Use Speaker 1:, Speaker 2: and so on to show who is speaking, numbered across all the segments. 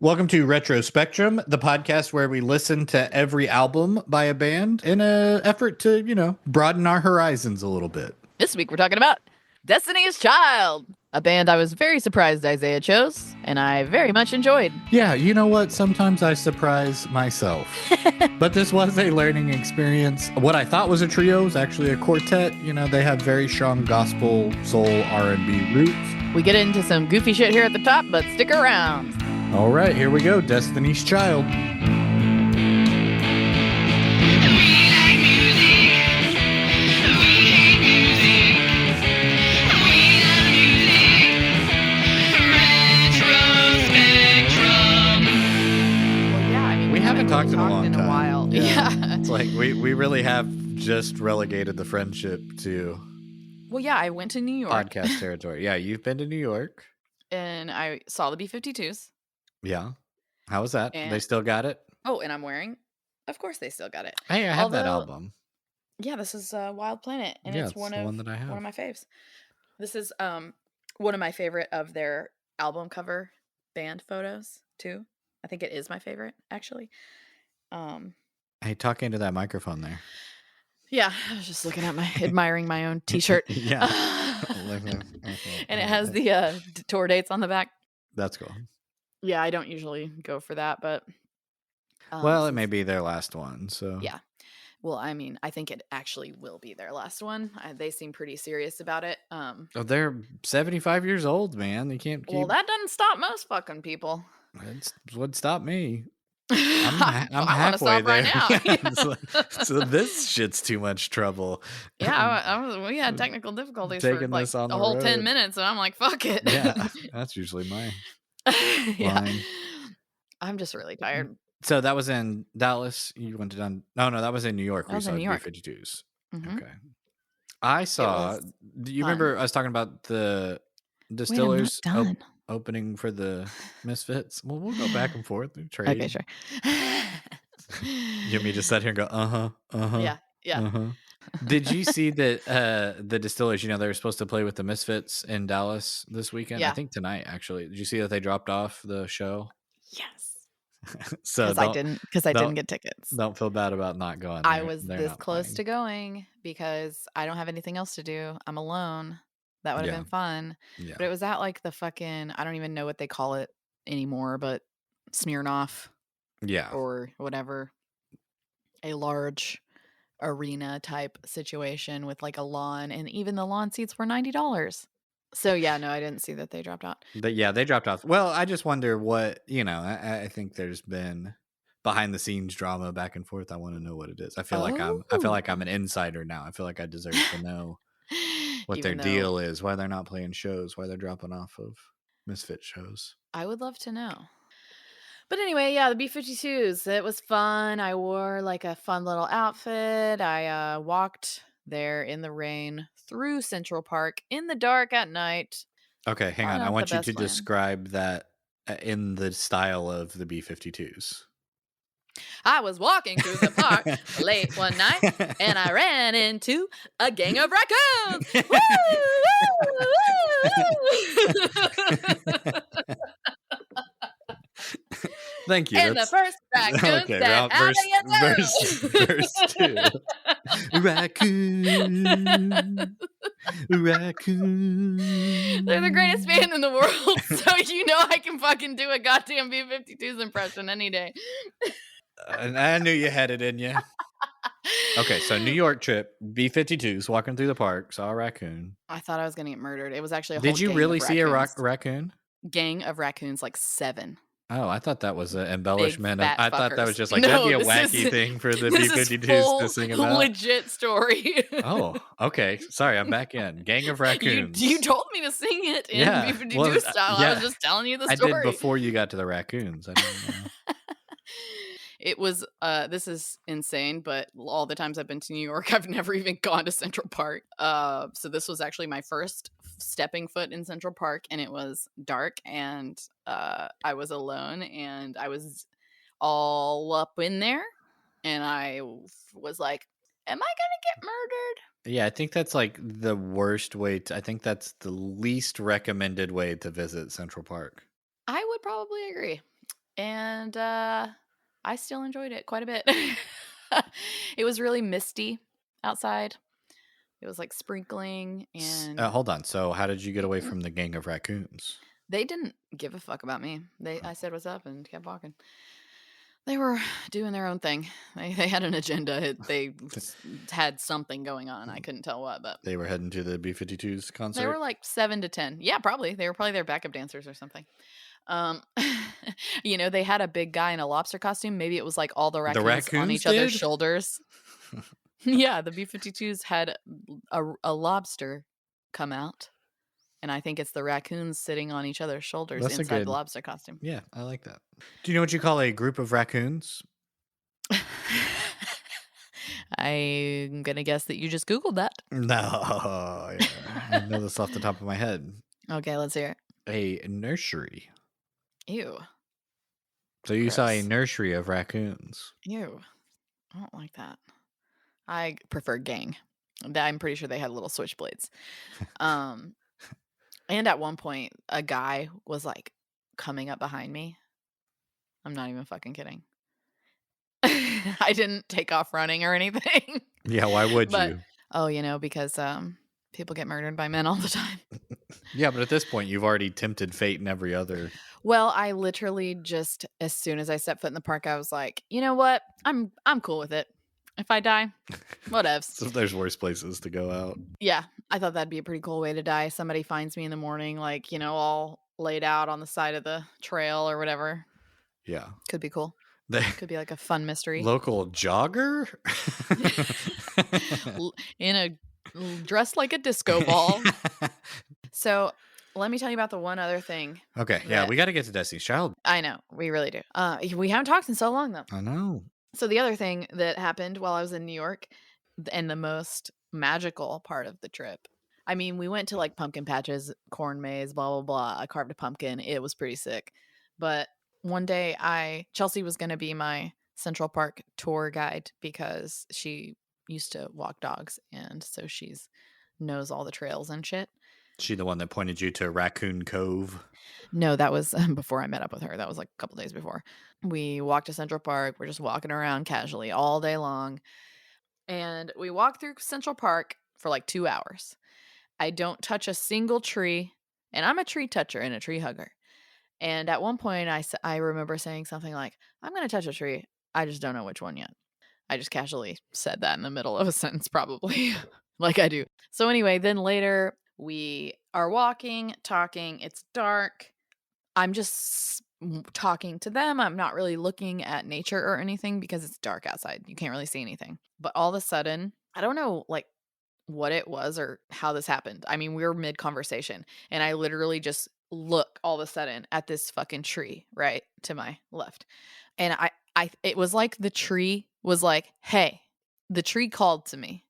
Speaker 1: Welcome to Retro Spectrum, the podcast where we listen to every album by a band in an effort to, broaden our horizons a little bit.
Speaker 2: This week we're talking about Destiny's Child, a band I was very surprised Isaiah chose, and I very much enjoyed.
Speaker 1: Yeah, you know what? Sometimes I surprise myself. But this was a learning experience. What I thought was a trio is actually a quartet. They have very strong gospel, soul, R&B roots.
Speaker 2: We get into some goofy shit here at the top, but stick around.
Speaker 1: All right, here we go. Destiny's Child. Talked in a long time.
Speaker 2: While. Yeah.
Speaker 1: It's like we really have just relegated the friendship to
Speaker 2: I went to New York.
Speaker 1: Podcast territory. Yeah, you've been to New York.
Speaker 2: And I saw the B-52s.
Speaker 1: Yeah. How was that? They still got it?
Speaker 2: Oh, and I'm wearing, of course they still got it.
Speaker 1: Hey, I have that album.
Speaker 2: Yeah, this is Wild Planet. And it's one
Speaker 1: that I have.
Speaker 2: One of my faves. This is one of my favorite of their album cover band photos too. I think it is my favorite, actually.
Speaker 1: Hey, talk into that microphone there.
Speaker 2: Yeah, I was just looking at admiring my own T-shirt.
Speaker 1: Yeah.
Speaker 2: And it has the tour dates on the back.
Speaker 1: That's cool.
Speaker 2: Yeah, I don't usually go for that, but...
Speaker 1: well, it may be their last one, so...
Speaker 2: Yeah. Well, I mean, I think it actually will be their last one. They seem pretty serious about it.
Speaker 1: They're 75 years old, man. They can't keep...
Speaker 2: Well, that doesn't stop most fucking people.
Speaker 1: It would stop me. I'm halfway there.
Speaker 2: Right now.
Speaker 1: So this shit's too much trouble.
Speaker 2: Yeah, we had technical difficulties for like a whole 10 minutes, and I'm like, fuck it.
Speaker 1: Yeah, that's usually my line.
Speaker 2: I'm just really tired.
Speaker 1: So that was in Dallas. You went to No, that was in New York.
Speaker 2: We saw New York.
Speaker 1: B-52s.
Speaker 2: Mm-hmm.
Speaker 1: Okay. I saw. Do you remember I was talking about the Distillers opening for the Misfits? Well, we'll go back and forth and trade.
Speaker 2: Okay, sure.
Speaker 1: You want me to just sit here and go,
Speaker 2: Yeah.
Speaker 1: Did you see that the Distillers, they were supposed to play with the Misfits in Dallas this weekend?
Speaker 2: Yeah.
Speaker 1: I think tonight, actually. Did you see that they dropped off the show?
Speaker 2: Yes.
Speaker 1: So
Speaker 2: because I didn't get tickets.
Speaker 1: Don't feel bad about not going.
Speaker 2: I was this close to going because I don't have anything else to do. I'm alone. That would have been fun. Yeah. But it was at like the fucking, I don't even know what they call it anymore, but Smirnoff.
Speaker 1: Yeah.
Speaker 2: Or whatever. A large arena type situation with like a lawn, and even the lawn seats were $90. So yeah, no, I didn't see that they dropped out.
Speaker 1: But yeah, they dropped off. Well, I just wonder what, I think there's been behind the scenes drama back and forth. I want to know what it is. I feel like I'm an insider now. I feel like I deserve to know what their deal is, why they're not playing shows, why they're dropping off of Misfit shows.
Speaker 2: I would love to know. But anyway, yeah, the B-52s, it was fun. I wore like a fun little outfit. I walked there in the rain through Central Park in the dark at night.
Speaker 1: Okay, hang on. I want you to describe that in the style of the B-52s.
Speaker 2: I was walking through the park late one night, and I ran into a gang of raccoons. Woo, woo, woo.
Speaker 1: Thank you.
Speaker 2: And the first raccoon said,
Speaker 1: verse 2. Raccoon.
Speaker 2: They're the greatest band in the world, so I can fucking do a goddamn B-52s impression any day.
Speaker 1: I knew you had it in you. Okay, so New York trip, B-52s, walking through the park, saw a raccoon.
Speaker 2: I thought I was going to get murdered. It was actually a whole
Speaker 1: Did you really see a raccoon?
Speaker 2: Gang of raccoons, like 7.
Speaker 1: Oh, I thought that was an embellishment. I thought that was just like, that'd be a wacky thing for the B-52s to sing about.
Speaker 2: Legit story.
Speaker 1: Oh, okay. Sorry, I'm back in. Gang of raccoons.
Speaker 2: You told me to sing it in B-52 style. Yeah. I was just telling you the story.
Speaker 1: I did before you got to the raccoons. I didn't know.
Speaker 2: It was, this is insane, but all the times I've been to New York, I've never even gone to Central Park. So this was actually my first stepping foot in Central Park, and it was dark, and I was alone, and I was all up in there, and I was like, am I gonna get murdered?
Speaker 1: Yeah, I think that's like the worst way I think that's the least recommended way to visit Central Park.
Speaker 2: I would probably agree. and I still enjoyed it quite a bit. It was really misty outside. It was like sprinkling, and
Speaker 1: Hold on. So, how did you get away from the gang of raccoons?
Speaker 2: they didn't give a fuck about me. I said what's up and kept walking. They were doing their own thing. They had an agenda. They had something going on. I couldn't tell what, but
Speaker 1: They were heading to the B-52's
Speaker 2: they were
Speaker 1: concert.
Speaker 2: like 7 to 10. Yeah, probably. They were probably their backup dancers or something. Um, they had a big guy in a lobster costume. Maybe it was like all the
Speaker 1: The
Speaker 2: raccoons on
Speaker 1: raccoons
Speaker 2: each other's
Speaker 1: did?
Speaker 2: shoulders. Yeah, the B-52s had a lobster come out, and I think it's the raccoons sitting on each other's shoulders
Speaker 1: That's a
Speaker 2: inside the
Speaker 1: good.
Speaker 2: lobster costume.
Speaker 1: Yeah, I like that. Do you know what you call a group of raccoons?
Speaker 2: I'm gonna guess that you just Googled that.
Speaker 1: No, yeah, I know this off the top of my head.
Speaker 2: Okay, let's hear
Speaker 1: A nursery.
Speaker 2: it. Ew,
Speaker 1: So you saw a
Speaker 2: gross.
Speaker 1: nursery of raccoons.
Speaker 2: Ew, I don't like that. I prefer gang. I'm pretty sure they had little switchblades. Um, and at one point, a guy was like coming up behind me. I'm not even fucking kidding. I didn't take off running or anything.
Speaker 1: Yeah, why would
Speaker 2: But,
Speaker 1: you?
Speaker 2: because, people get murdered by men all the time.
Speaker 1: Yeah, but at this point, you've already tempted fate in every other.
Speaker 2: Well, I literally just as soon as I stepped foot in the park, I was like, "You know what? I'm cool with it. If I die, whatevs."
Speaker 1: So there's worse places to go out.
Speaker 2: Yeah, I thought that'd be a pretty cool way to die. Somebody finds me in the morning, like, all laid out on the side of the trail or whatever.
Speaker 1: Yeah.
Speaker 2: Could be cool.
Speaker 1: The
Speaker 2: Could be like a fun mystery.
Speaker 1: local jogger?
Speaker 2: In a dressed like a disco ball. So, let me tell you about the one other thing
Speaker 1: Okay, yeah,
Speaker 2: that
Speaker 1: we gotta get to Destiny's Child.
Speaker 2: I know, we really do. We haven't talked in so long though.
Speaker 1: I know.
Speaker 2: So the other thing that happened while I was in New York, and the most magical part of the trip. I mean, we went to like pumpkin patches, corn maze, blah blah blah. I carved a pumpkin. It was pretty sick. But one day Chelsea was going to be my Central Park tour guide because she used to walk dogs, and so she's knows all the trails and shit.
Speaker 1: She the one that pointed you to Raccoon Cove?
Speaker 2: No, that was before I met up with her. That was like a couple days before. We walked to Central Park. We're just walking around casually all day long. And we walked through Central Park for like 2 hours. I don't touch a single tree, and I'm a tree toucher and a tree hugger. And at one point, I remember saying something like, "I'm going to touch a tree. I just don't know which one yet." I just casually said that in the middle of a sentence, probably, like I do. So, anyway, then later we are walking, talking. It's dark. I'm just talking to them. I'm not really looking at nature or anything because it's dark outside. You can't really see anything. But all of a sudden, I don't know like what it was or how this happened. I mean, we were mid conversation and I literally just look all of a sudden at this fucking tree right to my left. And it was like the tree was like, "Hey," the tree called to me.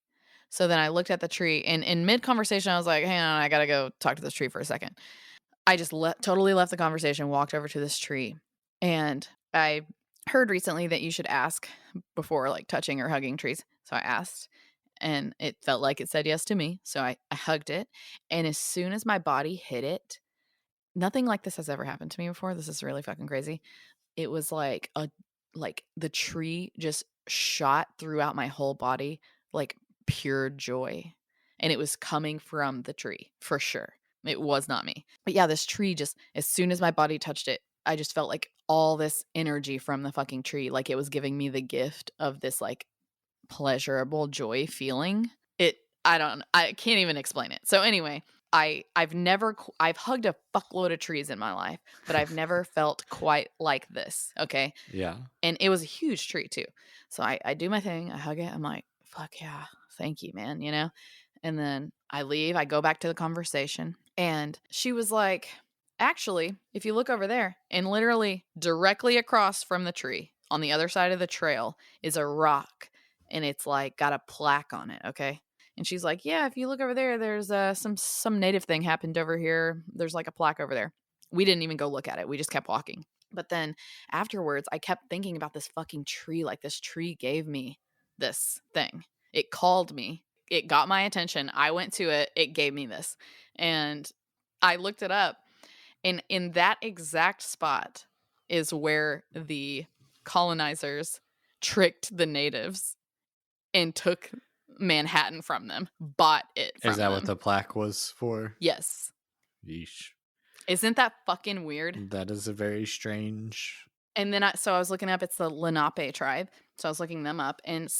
Speaker 2: So then I looked at the tree and in mid conversation, I was like, "Hang on, I got to go talk to this tree for a second." I just totally left the conversation, walked over to this tree, and I heard recently that you should ask before like touching or hugging trees. So I asked, and it felt like it said yes to me. So I hugged it, and as soon as my body hit it, nothing like this has ever happened to me before. This is really fucking crazy. It was like the tree just shot throughout my whole body like pure joy. And it was coming from the tree for sure. It was not me. But yeah, this tree just as soon as my body touched it, I just felt like all this energy from the fucking tree, like it was giving me the gift of this like pleasurable joy feeling. I can't even explain it. So anyway, I've hugged a fuckload of trees in my life, but I've never felt quite like this, okay?
Speaker 1: Yeah.
Speaker 2: And it was a huge tree too. So I do my thing, I hug it. I'm like, "Fuck yeah. Thank you, man," And then I leave, I go back to the conversation, and she was like, "Actually, if you look over there," and literally directly across from the tree on the other side of the trail is a rock, and it's like got a plaque on it, okay? And she's like, "Yeah, if you look over there, there's some native thing happened over here. There's like a plaque over there." We didn't even go look at it. We just kept walking. But then afterwards, I kept thinking about this fucking tree. Like this tree gave me this thing. It called me. It got my attention. I went to it. It gave me this. And I looked it up. And in that exact spot is where the colonizers tricked the natives and took Manhattan from them, bought it
Speaker 1: Is
Speaker 2: from
Speaker 1: that what
Speaker 2: them.
Speaker 1: the plaque was for?
Speaker 2: Yes.
Speaker 1: Yeesh.
Speaker 2: Isn't that fucking weird?
Speaker 1: That is a very strange.
Speaker 2: And then I was looking up, it's the Lenape tribe. So I was looking them up, and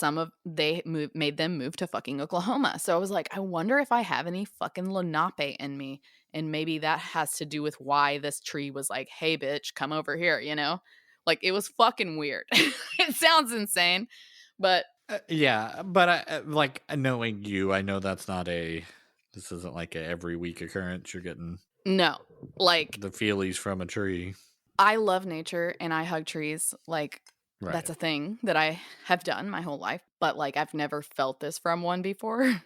Speaker 2: made them move to fucking Oklahoma. So I was like, I wonder if I have any fucking Lenape in me. And maybe that has to do with why this tree was like, hey, bitch, come over here, you know? Like, it was fucking weird. It sounds insane, but
Speaker 1: Yeah, but like knowing you, I know that's not a. This isn't like a every week occurrence. You're getting
Speaker 2: no. Like,
Speaker 1: the feelies from a tree,
Speaker 2: I love nature and I hug trees. Like,
Speaker 1: right?
Speaker 2: that's a thing that I have done my whole life, but like, I've never felt this from one before.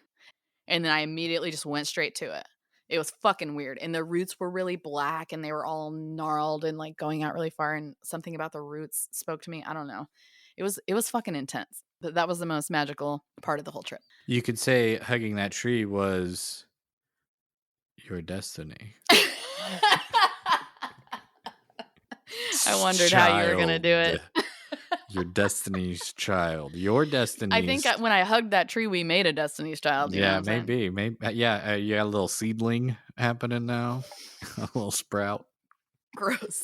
Speaker 2: And then I immediately just went straight to it. It was fucking weird. And the roots were really black and they were all gnarled and like going out really far. And something about the roots spoke to me. I don't know. It was fucking intense. But that was the most magical part of the whole trip.
Speaker 1: You could say hugging that tree was your destiny.
Speaker 2: I wondered how you were going to do it.
Speaker 1: Your destiny's child. Your destiny's.
Speaker 2: I think when I hugged that tree, we made a Destiny's Child. You know what I'm saying?
Speaker 1: Maybe. Yeah, you got a little seedling happening now, a little sprout.
Speaker 2: Gross.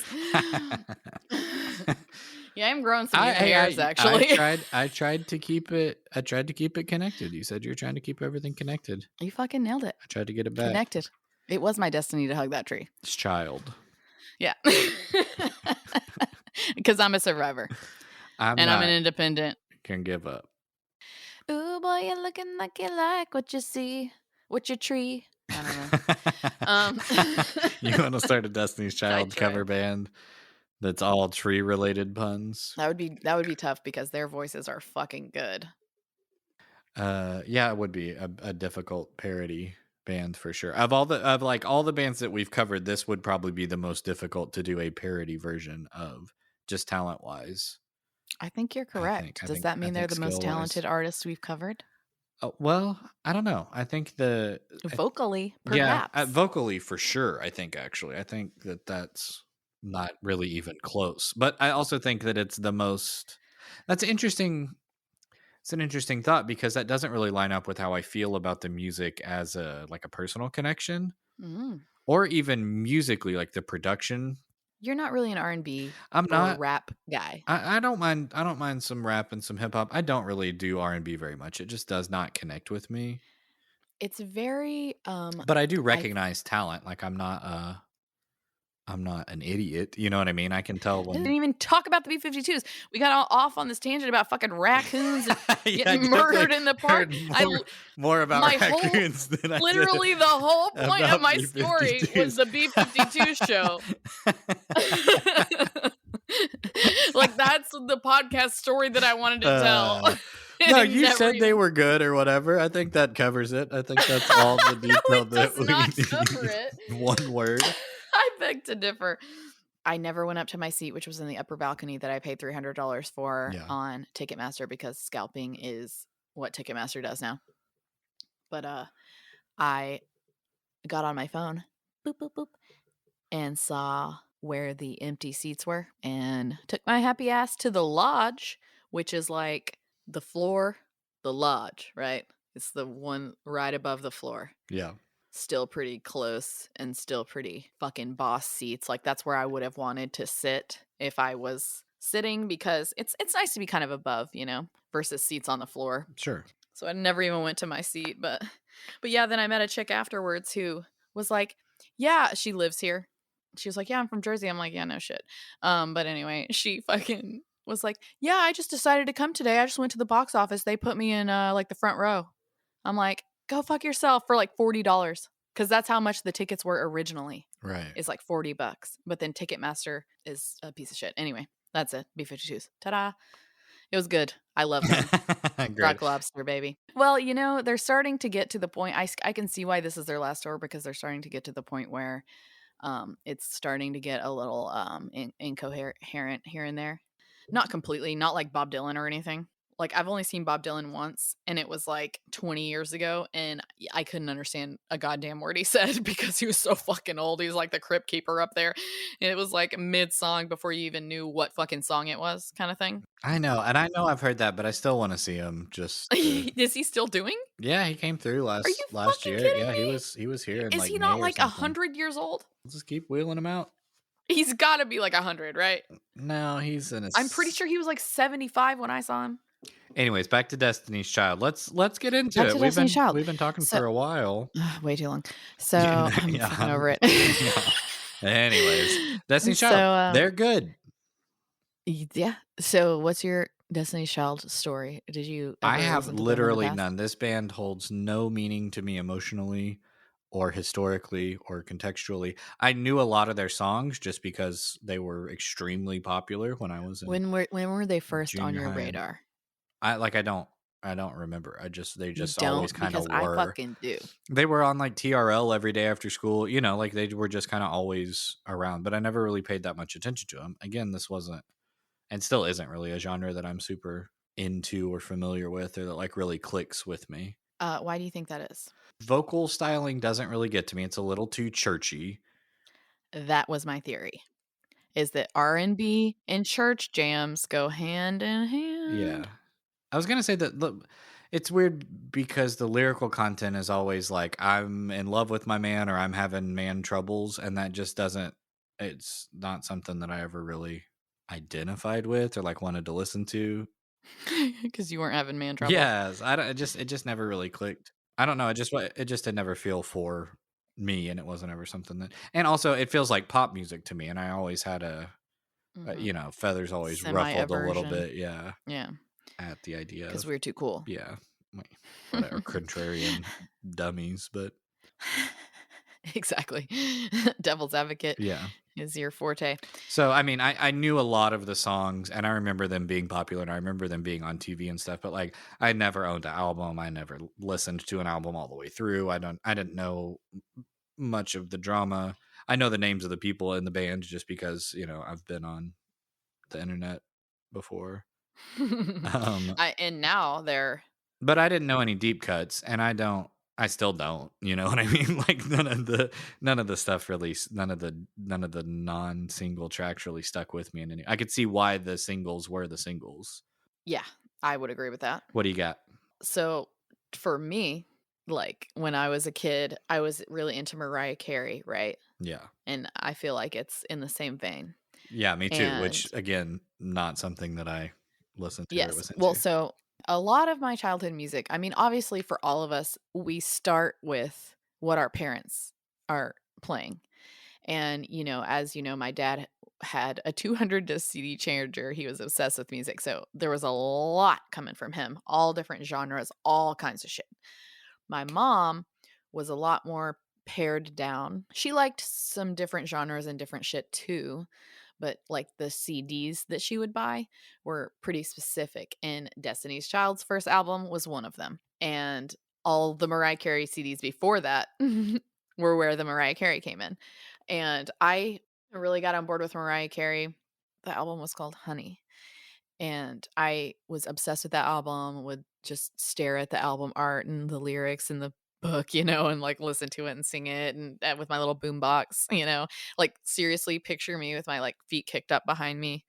Speaker 2: Yeah, I'm growing some new hairs. Actually,
Speaker 1: I tried to keep it. I tried to keep it connected. You said you're trying to keep everything connected.
Speaker 2: You fucking nailed it.
Speaker 1: I tried to get it back.
Speaker 2: Connected. It was my destiny to hug that tree.
Speaker 1: It's child.
Speaker 2: Yeah, because I'm a survivor. I'm an independent.
Speaker 1: Can give up.
Speaker 2: Ooh, boy, you're looking like you like what you see. What your tree? I don't know.
Speaker 1: You want to start a Destiny's Child cover band that's all tree related puns?
Speaker 2: That would be tough because their voices are fucking good.
Speaker 1: Yeah, it would be a difficult parody band for sure. Of all the bands that we've covered, this would probably be the most difficult to do a parody version of, just talent wise.
Speaker 2: I think you're correct. Does that mean they're the most talented artists we've covered?
Speaker 1: Oh, well, I don't know. I think
Speaker 2: vocally, perhaps.
Speaker 1: Yeah, vocally for sure. I think that's not really even close. But I also think that it's the most. That's interesting. It's an interesting thought because that doesn't really line up with how I feel about the music as a personal connection, or even musically, like the production.
Speaker 2: You're not really an R&B
Speaker 1: I'm not
Speaker 2: rap guy.
Speaker 1: I don't mind some rap and some hip hop. I don't really do R&B very much. It just does not connect with me.
Speaker 2: It's very
Speaker 1: but I do recognize talent. Like I'm not an idiot. You know what I mean? I can tell when.
Speaker 2: I didn't even talk about the B-52s. We got all off on this tangent about fucking raccoons and getting murdered in the park.
Speaker 1: More about raccoons than I did.
Speaker 2: Literally, the whole point of my story was the B-52 show. Like, that's the podcast story that I wanted to tell.
Speaker 1: No, you said they were good or whatever. I think that covers it. I think that's all the detail that we need.
Speaker 2: Cover it.
Speaker 1: One word.
Speaker 2: I beg to differ. I never went up to my seat, which was in the upper balcony that I paid $300 for on Ticketmaster because scalping is what Ticketmaster does now. But I got on my phone, boop, boop, boop, and saw where the empty seats were and took my happy ass to the lodge, which is like the floor, the lodge, right? It's the one right above the floor.
Speaker 1: Yeah.
Speaker 2: Still pretty close and still pretty fucking boss seats. Like, that's where I would have wanted to sit if I was sitting, because it's nice to be kind of above, you know, versus seats on the floor.
Speaker 1: Sure.
Speaker 2: So I never even went to my seat, but yeah, then I met a chick afterwards who was like, yeah, she lives here. She was like, yeah, I'm from Jersey. I'm like, yeah, no shit. But anyway, she fucking was like, yeah, I just decided to come today. I just went to the box office. They put me in like the front row. I'm like, go fuck yourself, for like $40, because that's how much the tickets were originally.
Speaker 1: Right.
Speaker 2: It's like $40, but then Ticketmaster is a piece of shit. Anyway, that's it. B-52s. Ta-da. It was good. I love them. Rock Lobster, baby. Well, you know, they're starting to get to the point. I can see why this is their last tour, because they're starting to get to the point where it's starting to get a little incoherent here and there. Not completely, not like Bob Dylan or anything, Like, I've only seen Bob Dylan once, and it was, like, 20 years ago, and I couldn't understand a goddamn word he said because he was so fucking old. He was like the crypt keeper up there, and it was, like, mid-song before you even knew what fucking song it was kinda thing.
Speaker 1: I know, and I know I've heard that, but I still wanna see him just to.
Speaker 2: Is he still doing?
Speaker 1: Yeah, he came through
Speaker 2: Are you
Speaker 1: last
Speaker 2: fucking
Speaker 1: year.
Speaker 2: kidding
Speaker 1: Yeah,
Speaker 2: me?
Speaker 1: he was here in,
Speaker 2: Is
Speaker 1: like,
Speaker 2: he not,
Speaker 1: May or
Speaker 2: like,
Speaker 1: something.
Speaker 2: 100 years old?
Speaker 1: Let's just keep wheeling him out.
Speaker 2: He's gotta be, like, 100, right?
Speaker 1: No, he's in
Speaker 2: I'm pretty
Speaker 1: his.
Speaker 2: sure he was, like, 75 when I saw him.
Speaker 1: Anyways, back to Destiny's Child. Let's get into
Speaker 2: Back
Speaker 1: it.
Speaker 2: to Destiny's Child.
Speaker 1: We've been talking
Speaker 2: So
Speaker 1: for a while.
Speaker 2: way too long.
Speaker 1: Yeah,
Speaker 2: So, I'm
Speaker 1: yeah,
Speaker 2: fucking over it.
Speaker 1: yeah. Anyways, Destiny's
Speaker 2: So,
Speaker 1: Child, they're good.
Speaker 2: yeah. So, what's your Destiny's Child story? Did you
Speaker 1: I
Speaker 2: ever
Speaker 1: have
Speaker 2: listen to them in the
Speaker 1: literally
Speaker 2: past?
Speaker 1: none. This band holds no meaning to me emotionally or historically or contextually. I knew a lot of their songs just because they were extremely popular when I was in
Speaker 2: When were they first on
Speaker 1: junior
Speaker 2: your
Speaker 1: high, and
Speaker 2: radar?
Speaker 1: I don't remember. They
Speaker 2: You
Speaker 1: just
Speaker 2: don't?
Speaker 1: always kind
Speaker 2: Because
Speaker 1: of
Speaker 2: I
Speaker 1: were.
Speaker 2: fucking do.
Speaker 1: They were on like TRL every day after school, like they were just kind of always around, but I never really paid that much attention to them. Again, this wasn't and still isn't really a genre that I'm super into or familiar with or that like really clicks with me.
Speaker 2: Why do you think that is?
Speaker 1: Vocal styling doesn't really get to me. It's a little too churchy.
Speaker 2: That was my theory, is that R&B and church jams go hand in
Speaker 1: Yeah.
Speaker 2: hand.
Speaker 1: I was gonna say that look, it's weird because the lyrical content is always like I'm in love with my man or I'm having man troubles, and that just doesn't. It's not something that I ever really identified with or like wanted to listen to.
Speaker 2: Because you weren't having man troubles.
Speaker 1: Yes, I don't. It just never really clicked. I don't know. It just did never feel for me, and it wasn't ever something that. And also, it feels like pop music to me, and I always had
Speaker 2: Mhm.
Speaker 1: feathers always ruffled a little
Speaker 2: Semi-aversion.
Speaker 1: bit. Yeah,
Speaker 2: Yeah,
Speaker 1: at the idea
Speaker 2: because
Speaker 1: of.
Speaker 2: we're too cool.
Speaker 1: Yeah, like, whatever, contrarian dummies, but
Speaker 2: Exactly. Devil's advocate
Speaker 1: yeah.
Speaker 2: is your forte.
Speaker 1: So, I mean, I knew a lot of the songs, and I remember them being popular, and I remember them being on TV and stuff, but, like, I never owned an album, I never listened to an album all the way through, I didn't know much of the drama. I know the names of the people in the band just because, I've been on the internet before. Um
Speaker 2: And now they're
Speaker 1: But I didn't know any deep cuts, and I still don't, you know what I mean? Like, none of the stuff really none of the non-single tracks really stuck with me in any I could see why the singles were the singles.
Speaker 2: yeah, I would agree with that.
Speaker 1: What do you got?
Speaker 2: So, for me, like, when I was a kid, I was really into Mariah Carey, right?
Speaker 1: Yeah.
Speaker 2: And I feel like it's in the same vein.
Speaker 1: Yeah, me too, which,
Speaker 2: And
Speaker 1: again, not something that I listened to or
Speaker 2: yes,
Speaker 1: was
Speaker 2: well,
Speaker 1: into.
Speaker 2: so a lot of my childhood music, I mean, obviously for all of us, we start with what our parents are playing. And, as you know, my dad had a 200 disc CD changer. He was obsessed with music. So there was a lot coming from him, all different genres, all kinds of shit. My mom was a lot more pared down. She liked some different genres and different shit too, but like the CDs that she would buy were pretty specific. And Destiny's Child's first album was one of them. And all the Mariah Carey CDs before that were where the Mariah Carey came in. And I really got on board with Mariah Carey. The album was called Honey. And I was obsessed with that album, would just stare at the album art and the lyrics and the book, and like listen to it and sing it and with my little boombox, like seriously picture me with my like feet kicked up behind me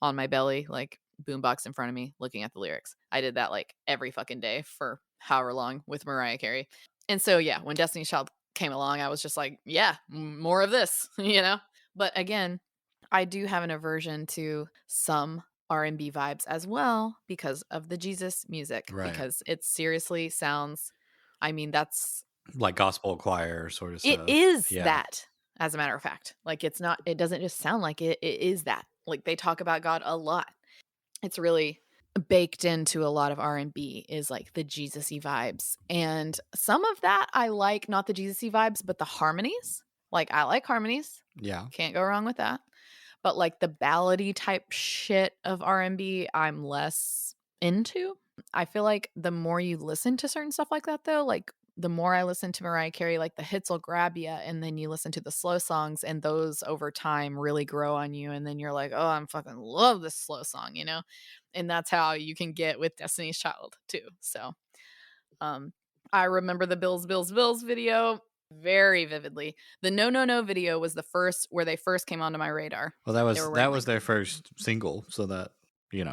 Speaker 2: on my belly, like boombox in front of me, looking at the lyrics. I did that like every fucking day for however long with Mariah Carey. And so, yeah, when Destiny's Child came along, I was just like, yeah, more of this, But again, I do have an aversion to some R&B vibes as well because of the Jesus music,
Speaker 1: Right.
Speaker 2: because it seriously sounds, I mean,
Speaker 1: Like gospel choir sort of
Speaker 2: it
Speaker 1: stuff.
Speaker 2: is
Speaker 1: Yeah.
Speaker 2: that, as a matter of fact. Like, it doesn't just sound like it, it is that. Like, they talk about God a lot. It's really baked into a lot of R&B is like the Jesus-y vibes. And some of that I like, not the Jesus-y vibes, but the harmonies. Like, I like harmonies.
Speaker 1: Yeah.
Speaker 2: Can't go wrong with that. But like the ballady type shit of R&B, I'm less into. I feel like the more you listen to certain stuff like that though, like the more I listen to Mariah Carey, like, the hits will grab you, and then you listen to the slow songs, and those over time really grow on you, and then you're like, "Oh, I'm fucking love this slow song," you know? And that's how you can get with Destiny's Child too, so, um, I remember the Bills, Bills, Bills video very vividly. The No, No, No video was the first where they first came onto my radar.
Speaker 1: Well, that
Speaker 2: They
Speaker 1: was
Speaker 2: were wearing,
Speaker 1: that
Speaker 2: like,
Speaker 1: was their first single, so that,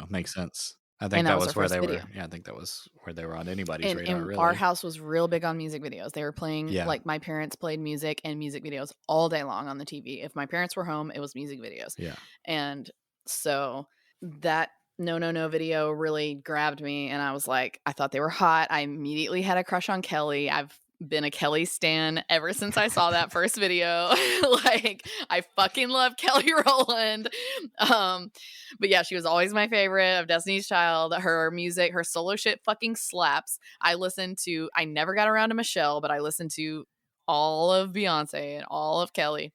Speaker 1: makes sense. I think
Speaker 2: and that
Speaker 1: that
Speaker 2: was their
Speaker 1: was where
Speaker 2: first
Speaker 1: they
Speaker 2: video.
Speaker 1: were I think that was where they were on anybody's radar,
Speaker 2: And our
Speaker 1: really.
Speaker 2: house was real big on music videos. They were playing,
Speaker 1: Yeah,
Speaker 2: like, my parents played music and music videos all day long on the TV. If my parents were home, it was music videos.
Speaker 1: yeah.
Speaker 2: And so that No, No, No video really grabbed me, and I was like, I thought they were hot. I immediately had a crush on Kelly. I've been a Kelly stan ever since I saw that first video. Like, I fucking love Kelly Rowland. Um, but yeah, she was always my favorite of Destiny's Child. Her music, her solo shit fucking slaps. I never got around to Michelle, but I listened to all of Beyonce and all of Kelly.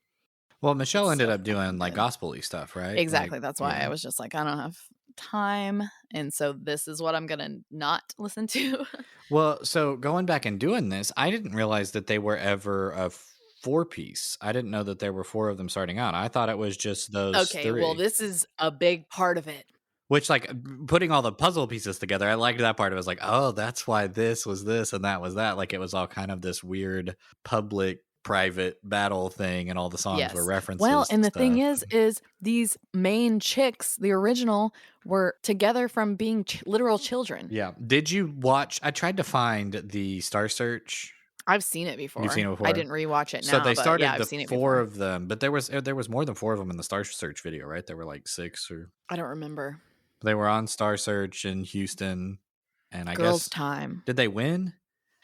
Speaker 1: Well, Michelle
Speaker 2: It's
Speaker 1: ended
Speaker 2: so
Speaker 1: up doing,
Speaker 2: fucking
Speaker 1: like,
Speaker 2: good.
Speaker 1: gospel-y stuff, right? Like,
Speaker 2: Exactly, that's why
Speaker 1: yeah.
Speaker 2: I was just like, "I don't have time," and so this is what I'm gonna not listen to.
Speaker 1: Well, so going back and doing this, I didn't realize that they were ever a four-piece. I didn't know that there were 4 of them starting out. I thought it was just those
Speaker 2: Okay, well,
Speaker 1: 3.
Speaker 2: this is a big part of it.
Speaker 1: Which, like, putting all the puzzle pieces together, I liked that part. It was like, "Oh, that's why this was this and that was that." Like, it was all kind of this weird public, private battle thing, and all the songs were
Speaker 2: Yes. Well,
Speaker 1: references to
Speaker 2: and the thing
Speaker 1: stuff.
Speaker 2: is these main chicks, the original, were together from being literal children.
Speaker 1: Yeah. Did you watch I tried to find the Star Search.
Speaker 2: I've seen it
Speaker 1: You've seen
Speaker 2: before.
Speaker 1: it
Speaker 2: I
Speaker 1: before?
Speaker 2: didn't rewatch it
Speaker 1: So
Speaker 2: now,
Speaker 1: they
Speaker 2: but yeah,
Speaker 1: started
Speaker 2: I've
Speaker 1: the
Speaker 2: seen it
Speaker 1: 4
Speaker 2: before.
Speaker 1: of them, but there was more than 4 of them in the Star Search video, right? There were, like, 6 or
Speaker 2: I don't remember.
Speaker 1: they were on Star Search in Houston, and I
Speaker 2: Girls'
Speaker 1: guess
Speaker 2: Time.
Speaker 1: did they win?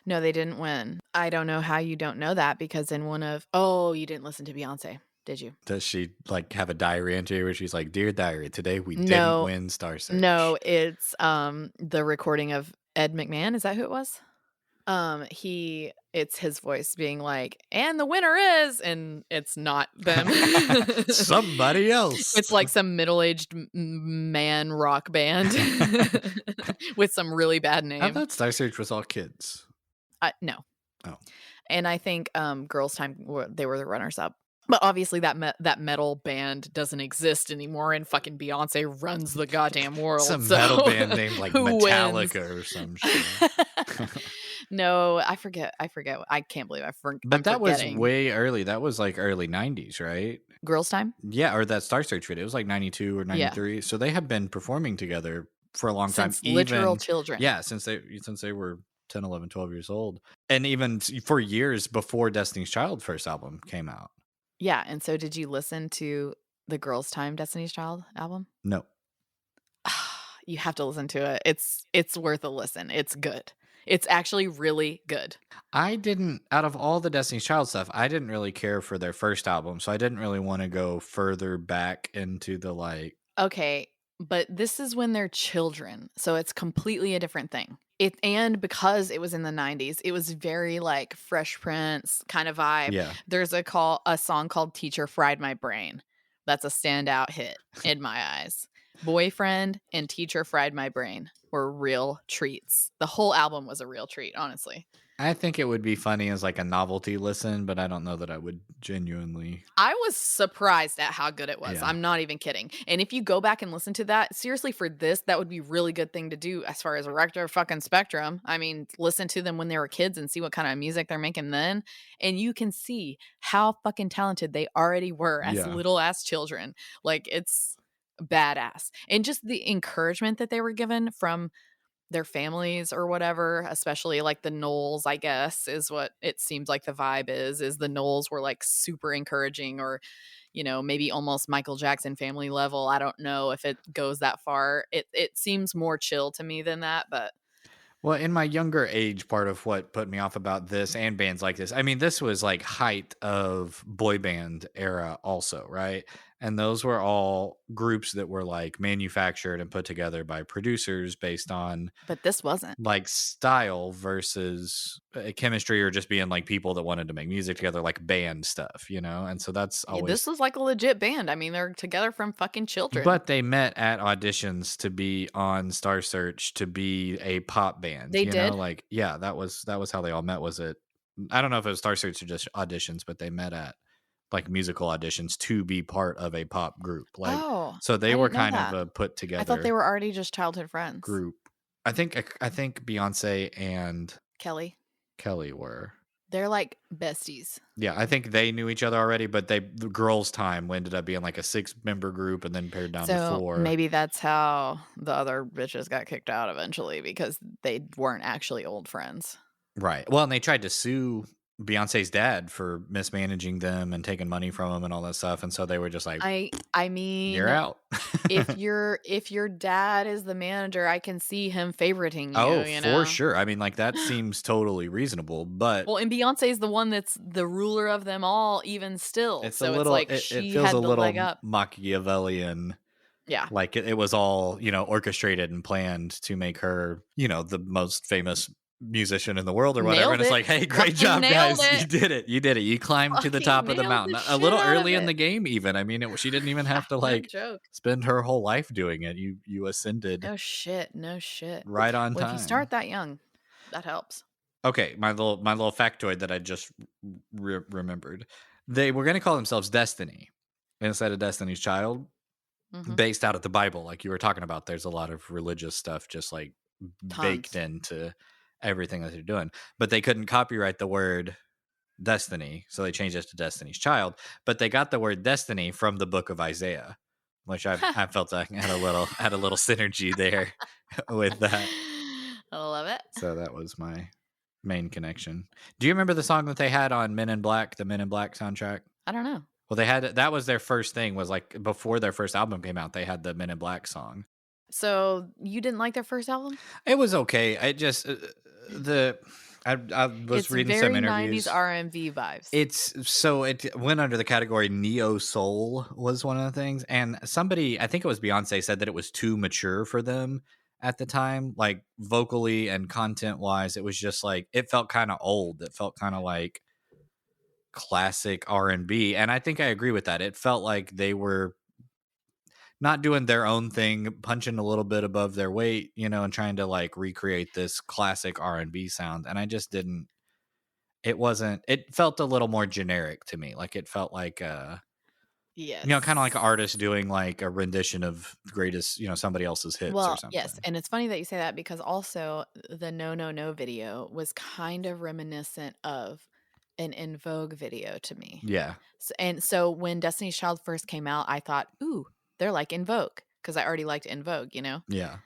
Speaker 2: No, they didn't win. I don't know how you don't know that because in one of oh, you didn't listen to Beyonce, did you?
Speaker 1: Does she, like, have a diary entry where she's like, "Dear diary, today we didn't
Speaker 2: No.
Speaker 1: win Star
Speaker 2: No,
Speaker 1: Search."
Speaker 2: it's, the recording of Ed McMahon, is that who it was? It's his voice being like, "And the winner is," and it's not them.
Speaker 1: Somebody else.
Speaker 2: It's like some middle-aged man rock band with some really bad
Speaker 1: I
Speaker 2: name.
Speaker 1: thought Star Search was all kids.
Speaker 2: No.
Speaker 1: Oh.
Speaker 2: And I think, Girls' Time they were the runners up. But obviously that metal band doesn't exist anymore, and fucking Beyonce runs the goddamn world,
Speaker 1: Some
Speaker 2: so
Speaker 1: metal band named, like,
Speaker 2: who wins?
Speaker 1: Metallica or some shit.
Speaker 2: No, I forget. I can't believe I'm
Speaker 1: But that was
Speaker 2: forgetting.
Speaker 1: way early. That was, like, early '90s, right?
Speaker 2: Girls' Time?
Speaker 1: Yeah, or that Star Search video. It was, like, '92 or
Speaker 2: Yeah.
Speaker 1: '93. So they have been performing together for a long time,
Speaker 2: Since literal
Speaker 1: even
Speaker 2: children.
Speaker 1: yeah, since they were 10, 11, 12 years old, and even for years before Destiny's Child first album came out.
Speaker 2: Yeah, and so did you listen to the Girls' Time Destiny's Child album?
Speaker 1: No.
Speaker 2: You have to listen to it. It's worth a listen. It's good. It's actually really good.
Speaker 1: I didn't out of all the Destiny's Child stuff, I didn't really care for their first album, so I didn't really wanna go further back into the, like
Speaker 2: Okay, but this is when they're children, so it's completely a different thing. And because it was in the '90s, it was very, like, Fresh Prince kind of vibe.
Speaker 1: yeah.
Speaker 2: There's a song called "Teacher Fried My Brain." That's a standout hit in my eyes. "Boyfriend" and "Teacher Fried My Brain" were real treats. The whole album was a real treat, honestly.
Speaker 1: I think it would be funny as, like, a novelty listen, but I don't know that I would genuinely
Speaker 2: I was surprised at how good it was.
Speaker 1: yeah.
Speaker 2: I'm not even kidding. And if you go back and listen to that, seriously, for this, that would be a really good thing to do as far as a Rector fucking Spectrum. I mean, listen to them when they were kids and see what kind of music they're making then. And you can see how fucking talented they already were as
Speaker 1: Yeah.
Speaker 2: little ass children. Like, it's badass. And just the encouragement that they were given from their families or whatever, especially like the Knowles, I guess, is what it seems like the vibe is the Knowles were like super encouraging or, maybe almost Michael Jackson family level. I don't know if it goes that far. It seems more chill to me than that, but
Speaker 1: Well, in my younger age, part of what put me off about this and bands like this, I mean, this was like height of boy band era also, right? and those were all groups that were like manufactured and put together by producers based on
Speaker 2: But this wasn't.
Speaker 1: like style versus chemistry or just being like people that wanted to make music together, like band stuff, and so that's
Speaker 2: Yeah, this
Speaker 1: always.
Speaker 2: was like a legit band. I mean, they're together from fucking children.
Speaker 1: But they met at auditions to be on Star Search to be a pop band,
Speaker 2: They did?
Speaker 1: like, yeah, that was how they all met. Was it? I don't know if it was Star Search or just auditions, but they met at like musical auditions to be part of a pop group, like,
Speaker 2: Oh,
Speaker 1: so they
Speaker 2: I
Speaker 1: were
Speaker 2: didn't know
Speaker 1: kind of
Speaker 2: that.
Speaker 1: a put
Speaker 2: I thought they
Speaker 1: together
Speaker 2: were already just childhood friends.
Speaker 1: group. I think Beyonce and
Speaker 2: Kelly.
Speaker 1: Kelly were.
Speaker 2: They're like besties.
Speaker 1: Yeah, I think they knew each other already, but the girls' time ended up being like a 6-member group and then pared down to
Speaker 2: So
Speaker 1: 4.
Speaker 2: maybe that's how the other bitches got kicked out eventually because they weren't actually old friends.
Speaker 1: Right. Well, and they tried to sue Beyonce's dad for mismanaging them and taking money from him and all that stuff, and so they were just like,
Speaker 2: I
Speaker 1: "You're
Speaker 2: mean,
Speaker 1: out."
Speaker 2: if your dad is the manager, I can see him favoriting
Speaker 1: Oh,
Speaker 2: you,
Speaker 1: for sure. I mean, like, that seems totally reasonable, but
Speaker 2: Well, and Beyonce's the one that's the ruler of them all even still.
Speaker 1: it's a
Speaker 2: So it's
Speaker 1: little
Speaker 2: like
Speaker 1: it
Speaker 2: she
Speaker 1: feels a
Speaker 2: had the leg
Speaker 1: little
Speaker 2: up.
Speaker 1: Machiavellian.
Speaker 2: Yeah.
Speaker 1: Like, it was all, orchestrated and planned to make her, the most famous musician in the world or whatever, and
Speaker 2: Nailed
Speaker 1: it's
Speaker 2: it.
Speaker 1: like, "Hey, great
Speaker 2: Fucking
Speaker 1: job,
Speaker 2: nailed
Speaker 1: guys.
Speaker 2: it.
Speaker 1: You did it. You did it. You climbed to the
Speaker 2: Fucking
Speaker 1: top of the
Speaker 2: nailed
Speaker 1: mountain."
Speaker 2: the
Speaker 1: A
Speaker 2: shit
Speaker 1: little
Speaker 2: out of
Speaker 1: early in
Speaker 2: it.
Speaker 1: the game even. I mean, she didn't even have to,
Speaker 2: No
Speaker 1: like,
Speaker 2: joke.
Speaker 1: spend her whole life doing it. You ascended
Speaker 2: No shit. No shit.
Speaker 1: right on
Speaker 2: Well, if you
Speaker 1: time.
Speaker 2: start that young, that helps.
Speaker 1: Okay, my little factoid that I just remembered. They were gonna call themselves Destiny instead of Destiny's Child,
Speaker 2: Mhm.
Speaker 1: based out of the Bible, like you were talking about. There's a lot of religious stuff just like baked
Speaker 2: Tons.
Speaker 1: into everything that they're doing. But they couldn't copyright the word destiny, so they changed it to Destiny's Child. But they got the word destiny from the book of Isaiah, which I felt I had a little synergy there with that.
Speaker 2: I love it.
Speaker 1: So that was my main connection. Do you remember the song that they had on Men in Black, the Men in Black soundtrack?
Speaker 2: I don't know.
Speaker 1: Well, they had that was their first thing, was like before their first album came out, they had the Men in Black song.
Speaker 2: So you didn't like their first album?
Speaker 1: It was okay. I just the I was
Speaker 2: It's
Speaker 1: reading some
Speaker 2: very 90s
Speaker 1: interviews.
Speaker 2: R&B vibes.
Speaker 1: It went under the category neo soul was one of the things, and somebody, I think it was Beyonce, said that it was too mature for them at the time, like vocally and content wise. It was just like it felt kind of old. It felt kind of like classic R&B, and I think I agree with that. It felt like they were not doing their own thing, punching a little bit above their weight, and trying to like recreate this classic R&B sound. And I just didn't. It felt a little more generic to me. Like it felt like kind of like an
Speaker 2: Yes.
Speaker 1: artist doing like a rendition of greatest, somebody else's hits or
Speaker 2: Well, yes,
Speaker 1: something.
Speaker 2: and it's funny that you say that because also the "No No No" video was kind of reminiscent of an In Vogue video to me.
Speaker 1: Yeah.
Speaker 2: And so when Destiny's Child first came out, I thought, "Ooh, they're like In Vogue," because I already liked In Vogue, you know?
Speaker 1: Yeah.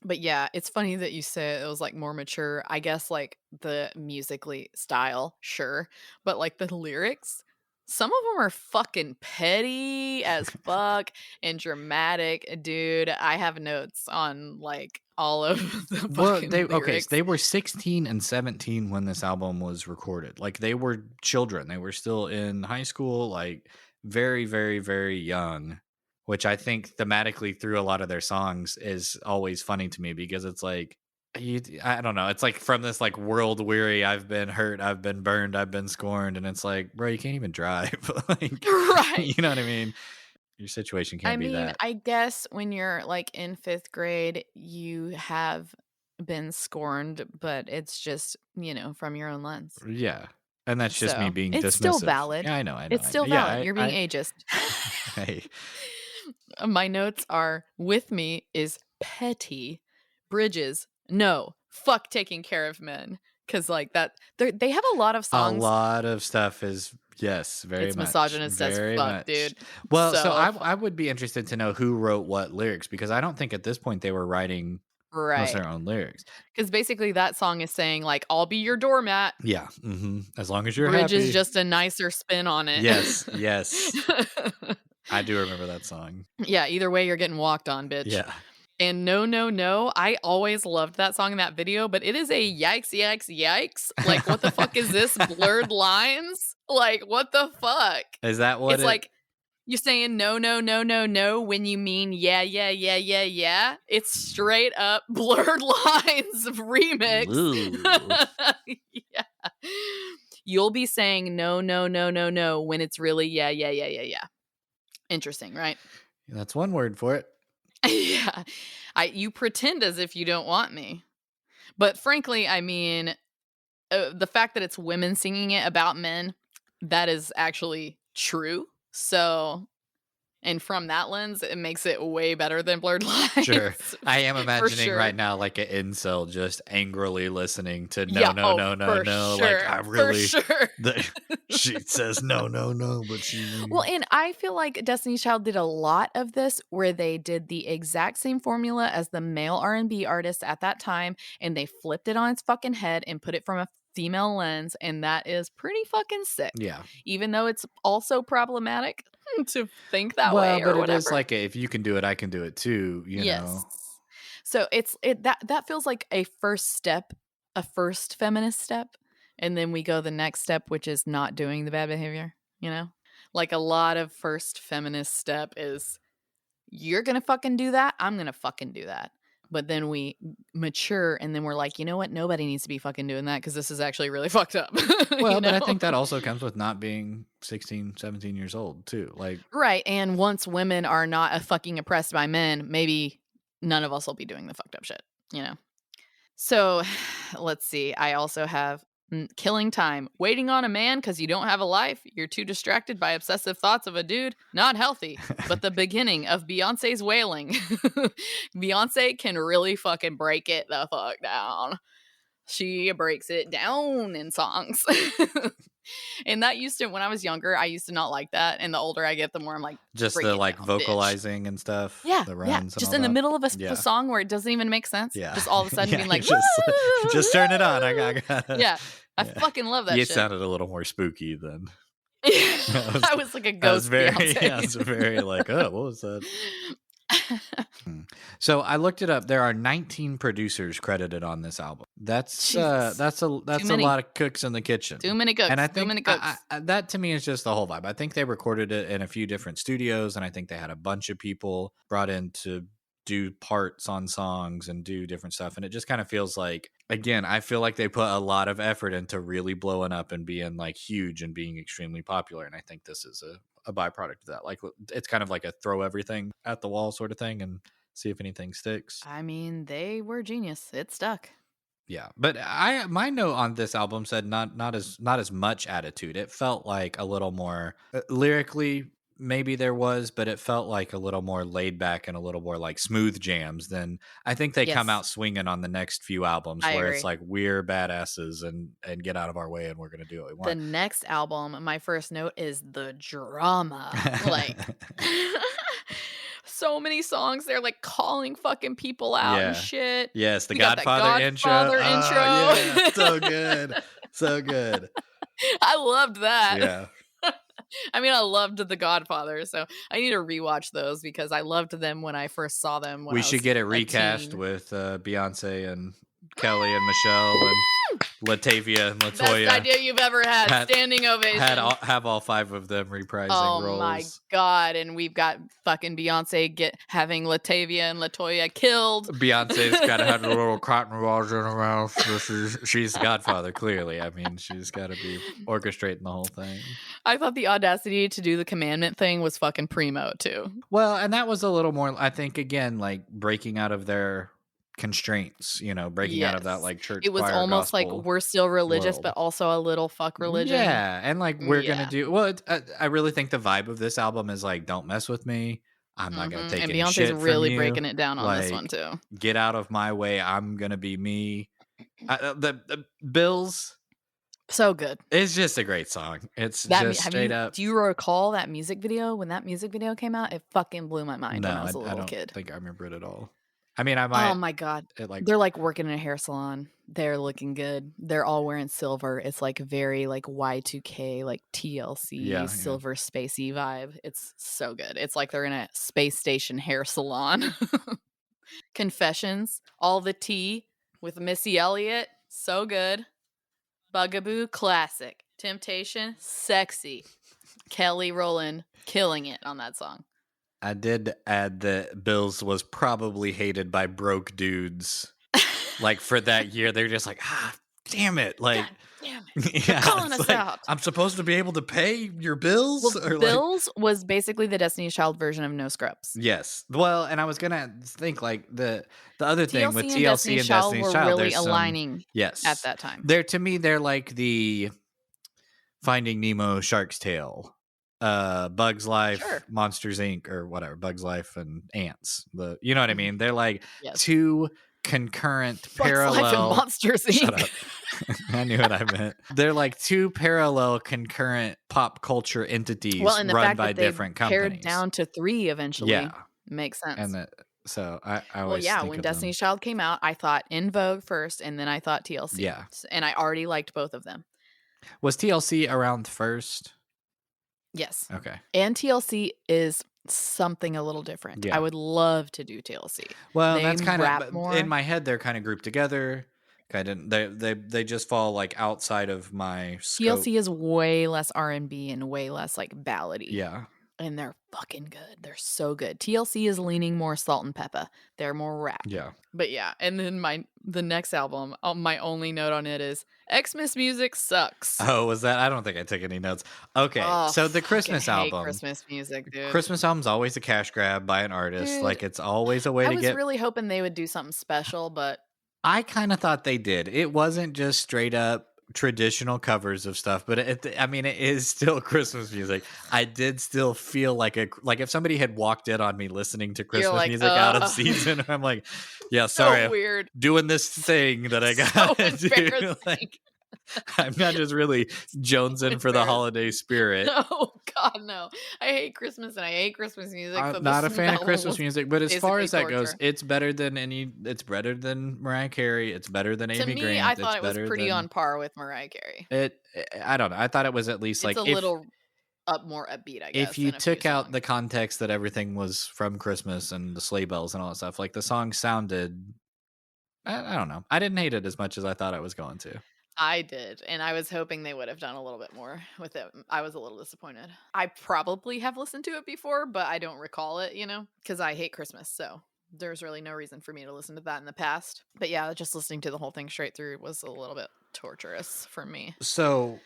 Speaker 2: But yeah, it's funny that you say it was like more mature. I guess like the musically style, sure, but like the lyrics, some of them are fucking petty as fuck and dramatic, dude. I have notes on like all of the
Speaker 1: Well,
Speaker 2: fucking
Speaker 1: so
Speaker 2: lyrics.
Speaker 1: they were 16 and 17 when this album was recorded. Like they were children. They were still in high school, like very, very, very young, which I think thematically through a lot of their songs is always funny to me because it's like I don't know. It's like from this like world weary, I've been hurt, I've been burned, I've been scorned, and it's like, bro, you can't even drive. Like,
Speaker 2: Right.
Speaker 1: you know what I mean? Your situation
Speaker 2: I
Speaker 1: can't be
Speaker 2: mean,
Speaker 1: that.
Speaker 2: I guess when you're like in 5th grade, you have been scorned, but it's just, from your own lens.
Speaker 1: Yeah. And that's just me
Speaker 2: So,
Speaker 1: being
Speaker 2: it's still
Speaker 1: dismissive.
Speaker 2: valid.
Speaker 1: Yeah, I know, I know,
Speaker 2: It's
Speaker 1: I know.
Speaker 2: still
Speaker 1: Yeah,
Speaker 2: valid. You're being
Speaker 1: I
Speaker 2: ageist.
Speaker 1: hey.
Speaker 2: My notes are with me is petty. Bridges. No. Fuck taking care of men. Cause like that they have a lot of
Speaker 1: A
Speaker 2: songs.
Speaker 1: lot of stuff is yes, very
Speaker 2: It's
Speaker 1: much,
Speaker 2: misogynist as
Speaker 1: very
Speaker 2: fuck,
Speaker 1: much.
Speaker 2: dude.
Speaker 1: Well, so
Speaker 2: So
Speaker 1: I would be interested to know who wrote what lyrics because I don't think at this point they were writing most of
Speaker 2: right.
Speaker 1: their own lyrics.
Speaker 2: Cause basically that song is saying like, I'll be your doormat.
Speaker 1: Yeah, as long as you're
Speaker 2: Bridge is
Speaker 1: happy.
Speaker 2: just a nicer spin on it.
Speaker 1: Yes, yes. I do remember that song.
Speaker 2: Yeah, either way, you're getting walked on, bitch.
Speaker 1: Yeah.
Speaker 2: And No No No, I always loved that song in that video, but it is a yikes, yikes, yikes. Like, what the fuck is this? Blurred lines? Like, what the fuck?
Speaker 1: Is that what
Speaker 2: It's
Speaker 1: it
Speaker 2: like You saying no, no, no, no, no when you mean yeah, yeah, yeah, yeah, yeah? It's straight up Blurred Lines remix.
Speaker 1: Ooh.
Speaker 2: Yeah. You'll be saying no, no, no, no, no when it's really yeah, yeah, yeah, yeah, yeah. Interesting, right?
Speaker 1: That's one word for it.
Speaker 2: Yeah. You pretend as if you don't want me. But frankly, I mean, the fact that it's women singing it about men, that is actually true. So, and from that lens, it makes it way better than Blurred
Speaker 1: Sure.
Speaker 2: Lines
Speaker 1: I am
Speaker 2: for
Speaker 1: imagining right
Speaker 2: sure.
Speaker 1: now like an incel just angrily listening to no,
Speaker 2: Yeah,
Speaker 1: no,
Speaker 2: oh,
Speaker 1: no, no,
Speaker 2: for
Speaker 1: no. Like
Speaker 2: sure,
Speaker 1: I
Speaker 2: for
Speaker 1: really
Speaker 2: sure.
Speaker 1: the she says no, no, no, but she
Speaker 2: Well,
Speaker 1: means
Speaker 2: and I feel like Destiny's Child did a lot of this where they did the exact same formula as the male R&B artists at that time, and they flipped it on its fucking head and put it from a female lens, and that is pretty fucking sick.
Speaker 1: yeah.
Speaker 2: Even though it's also problematic to think that
Speaker 1: Well,
Speaker 2: way
Speaker 1: but
Speaker 2: or
Speaker 1: it is
Speaker 2: whatever.
Speaker 1: like if you can do it, I can do it too, you
Speaker 2: Yes.
Speaker 1: know.
Speaker 2: So that feels like a first step, a first feminist step, and then we go the next step, which is not doing the bad behavior, you know? Like a lot of first feminist step is you're gonna fucking do that, I'm gonna fucking do that. But then we mature and then we're like, you know what? Nobody needs to be fucking doing that because this is actually really fucked up. You
Speaker 1: Well, but
Speaker 2: know?
Speaker 1: I think that also comes with not being 16, 17 years old too. Like
Speaker 2: Right. And once women are not fucking oppressed by men, maybe none of us will be doing the fucked up shit, you know? So let's see. I also have killing time. Waiting on a man because you don't have a life. You're too distracted by obsessive thoughts of a dude. Not healthy. But the beginning of Beyonce's wailing. Beyonce can really fucking break it the fuck down. She breaks it down in songs. And that used to, when I was younger, I used to not like that. And the older I get, the more I'm like,
Speaker 1: just
Speaker 2: break
Speaker 1: the
Speaker 2: it
Speaker 1: like
Speaker 2: down, bitch.
Speaker 1: vocalizing and stuff,
Speaker 2: Yeah,
Speaker 1: the
Speaker 2: yeah,
Speaker 1: runs and
Speaker 2: just
Speaker 1: all
Speaker 2: in the
Speaker 1: that.
Speaker 2: middle of a
Speaker 1: Yeah.
Speaker 2: song where it doesn't even make sense,
Speaker 1: Yeah.
Speaker 2: just all of a sudden
Speaker 1: Yeah.
Speaker 2: being
Speaker 1: You
Speaker 2: like,
Speaker 1: just turn it on. I got
Speaker 2: yeah, I
Speaker 1: yeah.
Speaker 2: fucking love that
Speaker 1: You
Speaker 2: shit.
Speaker 1: sounded a little more spooky than
Speaker 2: I was like a
Speaker 1: I was
Speaker 2: ghost
Speaker 1: very yeah, I
Speaker 2: Beyonce.
Speaker 1: was very like, oh, what was that? Hmm. So I looked it up. There are 19 producers credited on this album.
Speaker 2: Jesus, too
Speaker 1: That's a
Speaker 2: many,
Speaker 1: lot of cooks in the
Speaker 2: too
Speaker 1: kitchen.
Speaker 2: many
Speaker 1: And I
Speaker 2: cooks, too
Speaker 1: think
Speaker 2: many cooks.
Speaker 1: that to me is just the whole vibe. I think they recorded it in a few different studios, and I think they had a bunch of people brought in to do parts on songs and do different stuff. And it just kind of feels like, again, I feel like they put a lot of effort into really blowing up and being like huge and being extremely popular. And I think this is a byproduct of that. Like it's kind of like a throw everything at the wall sort of thing and see if anything sticks.
Speaker 2: I mean, they were genius. It stuck.
Speaker 1: Yeah, but I my note on this album said not as much attitude. It felt like a little more lyrically. Maybe there was, but it felt like a little more laid back and a little more like smooth jams than I think they come
Speaker 2: Yes,
Speaker 1: out swinging on the next few albums,
Speaker 2: I
Speaker 1: where it's
Speaker 2: agree.
Speaker 1: like we're badasses and get out of our way and we're gonna do what we
Speaker 2: The
Speaker 1: want.
Speaker 2: next album, my first note is the drama. Like, so many songs, they're like calling fucking people out and
Speaker 1: Yeah.
Speaker 2: shit.
Speaker 1: Yes, the
Speaker 2: We got that
Speaker 1: Godfather intro.
Speaker 2: Godfather
Speaker 1: Oh
Speaker 2: intro.
Speaker 1: yeah, so good, so good.
Speaker 2: I loved that.
Speaker 1: Yeah.
Speaker 2: I mean, I loved The Godfather, so I need to rewatch those because I loved them when I first saw them when
Speaker 1: We
Speaker 2: I
Speaker 1: should
Speaker 2: was
Speaker 1: get it
Speaker 2: a
Speaker 1: recast
Speaker 2: teen.
Speaker 1: with Beyonce and Kelly and Michelle and Latavia and
Speaker 2: Best
Speaker 1: Latoya.
Speaker 2: idea you've ever had.
Speaker 1: Had
Speaker 2: Standing ovation.
Speaker 1: have all five of them reprising
Speaker 2: Oh my
Speaker 1: roles.
Speaker 2: god! And we've got fucking Beyonce having Latavia and Latoya killed.
Speaker 1: Beyonce's got to have the little cotton balls in her mouth. She's the Godfather, clearly. I mean, she's got to be orchestrating the whole thing.
Speaker 2: I thought the audacity to do the commandment thing was fucking primo too.
Speaker 1: Well, and that was a little more, I think, again, like breaking out of their constraints, breaking out of that
Speaker 2: Yes,
Speaker 1: like church
Speaker 2: it was
Speaker 1: choir
Speaker 2: almost like
Speaker 1: gospel
Speaker 2: we're still religious,
Speaker 1: world.
Speaker 2: but also a little fuck religion.
Speaker 1: Yeah, and like we're gonna
Speaker 2: Yeah.
Speaker 1: do well. I really think the vibe of this album is like, don't mess with me. I'm not gonna take
Speaker 2: And
Speaker 1: any
Speaker 2: Beyonce's
Speaker 1: shit from
Speaker 2: really
Speaker 1: you.
Speaker 2: breaking it down on this one
Speaker 1: Like,
Speaker 2: too.
Speaker 1: get out of my way. I'm gonna be me. The Bills
Speaker 2: So good.
Speaker 1: is just a great song. It's just straight up.
Speaker 2: Do you recall that music video? When that music video came out, it fucking blew my mind
Speaker 1: No,
Speaker 2: when I was a
Speaker 1: I
Speaker 2: little
Speaker 1: don't
Speaker 2: kid.
Speaker 1: think I remember it at all. I mean, I
Speaker 2: Oh
Speaker 1: might.
Speaker 2: my god.
Speaker 1: It like
Speaker 2: They're, like, working in a hair salon. They're looking good. They're all wearing silver. It's, like, very, like, Y2K, like, TLC,
Speaker 1: yeah, yeah.
Speaker 2: silver spacey vibe. It's so good. It's like they're in a space station hair salon. Confessions, All the Tea with Missy Elliott, so good. Bugaboo, classic. Temptation, sexy. Kelly Rowland killing it on that song.
Speaker 1: I did add that Bills was probably hated by broke dudes. Like, for that year, they're just like, "Ah, damn it."
Speaker 2: God
Speaker 1: Like,
Speaker 2: damn it. They're
Speaker 1: yeah,
Speaker 2: calling
Speaker 1: it's
Speaker 2: us
Speaker 1: like,
Speaker 2: out.
Speaker 1: "I'm supposed to be able to pay your bills?"
Speaker 2: Well,
Speaker 1: Or like
Speaker 2: Bills was basically the Destiny's Child version of No Scrubs.
Speaker 1: yes. Well, and I was gonna think, like, the other thing with
Speaker 2: TLC and
Speaker 1: TLC
Speaker 2: Destiny's
Speaker 1: and
Speaker 2: Child
Speaker 1: Destiny's
Speaker 2: were
Speaker 1: Child,
Speaker 2: really
Speaker 1: there's some
Speaker 2: aligning at
Speaker 1: yes.
Speaker 2: that time.
Speaker 1: They're to me, they're like the Finding Nemo, Shark's Tale, Bugs Life,
Speaker 2: Sure.
Speaker 1: Monsters Inc., or whatever, Bugs Life and Ants. You know what I
Speaker 2: Mhm.
Speaker 1: mean? They're like
Speaker 2: Yes.
Speaker 1: 2 concurrent
Speaker 2: Bugs Life and
Speaker 1: parallel
Speaker 2: Monsters,
Speaker 1: shut
Speaker 2: Inc.
Speaker 1: up. I knew what I meant. They're like 2 parallel concurrent pop culture
Speaker 2: Well,
Speaker 1: entities
Speaker 2: and the
Speaker 1: run
Speaker 2: fact
Speaker 1: by
Speaker 2: that they've
Speaker 1: different
Speaker 2: pared
Speaker 1: companies.
Speaker 2: down to 3 eventually
Speaker 1: Yeah,
Speaker 2: makes
Speaker 1: and
Speaker 2: sense.
Speaker 1: that so I
Speaker 2: Well,
Speaker 1: always
Speaker 2: yeah,
Speaker 1: think
Speaker 2: when
Speaker 1: of them.
Speaker 2: Destiny's Child came out, I thought In Vogue first, and then I thought TLC,
Speaker 1: Yeah.
Speaker 2: and I already liked both of them.
Speaker 1: Was TLC around first?
Speaker 2: Yes.
Speaker 1: Okay.
Speaker 2: And TLC is something a little different. I
Speaker 1: Yeah.
Speaker 2: would love to do TLC.
Speaker 1: Well,
Speaker 2: They
Speaker 1: that's kinda
Speaker 2: rap
Speaker 1: but in
Speaker 2: more.
Speaker 1: my head, they're kinda grouped together. Kinda they just fall, like, outside of my scope.
Speaker 2: TLC is way less R&B and way less, like, ballady,
Speaker 1: Yeah.
Speaker 2: and they're fucking good. They're so good. TLC is leaning more salt and pepper. They're more rap.
Speaker 1: Yeah.
Speaker 2: But yeah, and then the next album, my only note on it is Xmas music sucks.
Speaker 1: Oh, was that I don't think I took any notes. Okay,
Speaker 2: Oh,
Speaker 1: so the
Speaker 2: fucking
Speaker 1: Christmas
Speaker 2: hate
Speaker 1: album.
Speaker 2: Christmas music, dude.
Speaker 1: Christmas album's always a cash grab by an artist,
Speaker 2: Dude,
Speaker 1: like, it's always a way
Speaker 2: I
Speaker 1: to
Speaker 2: was
Speaker 1: get
Speaker 2: really hoping they would do something special, but
Speaker 1: I kinda thought they did. It wasn't just straight up traditional covers of stuff, but I mean, it is still Christmas music. I did still feel like if somebody had walked in on me listening to
Speaker 2: you're
Speaker 1: Christmas
Speaker 2: like,
Speaker 1: music out of season, I'm like, "Yeah,
Speaker 2: so
Speaker 1: sorry,
Speaker 2: weird,
Speaker 1: doing this thing that I
Speaker 2: so
Speaker 1: gotta do."
Speaker 2: embarrassing.
Speaker 1: Like, I'm not just really
Speaker 2: So
Speaker 1: jonesing for the holiday
Speaker 2: embarrassing.
Speaker 1: spirit.
Speaker 2: No, God, no. I hate Christmas and I hate Christmas music, so
Speaker 1: I'm
Speaker 2: this
Speaker 1: not a fan of
Speaker 2: album
Speaker 1: Christmas
Speaker 2: was
Speaker 1: music, but as far
Speaker 2: basically
Speaker 1: as that goes,
Speaker 2: torture.
Speaker 1: it's better than Mariah Carey, it's better than
Speaker 2: To
Speaker 1: Amy
Speaker 2: me, I
Speaker 1: Grant,
Speaker 2: thought
Speaker 1: it's
Speaker 2: it was
Speaker 1: better
Speaker 2: pretty
Speaker 1: than
Speaker 2: on par with Mariah Carey.
Speaker 1: I don't know, I thought it was at least
Speaker 2: It's
Speaker 1: like
Speaker 2: a little more upbeat, I
Speaker 1: if
Speaker 2: guess,
Speaker 1: you
Speaker 2: in a few
Speaker 1: took out
Speaker 2: songs.
Speaker 1: the context that everything was from Christmas and the sleigh bells and all that stuff, like the song sounded I don't know. I didn't hate it as much as I thought I was going to.
Speaker 2: I did, and I was hoping they would have done a little bit more with it. I was a little disappointed. I probably have listened to it before, but I don't recall it, because I hate Christmas, so there's really no reason for me to listen to that in the past. But yeah, just listening to the whole thing straight through was a little bit torturous for me.
Speaker 1: So,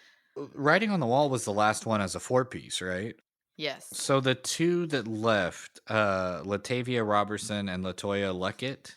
Speaker 1: Writing on the Wall was the last one as a four-piece, right?
Speaker 2: Yes.
Speaker 1: So the 2 that left, Latavia Robertson and Latoya Luckett,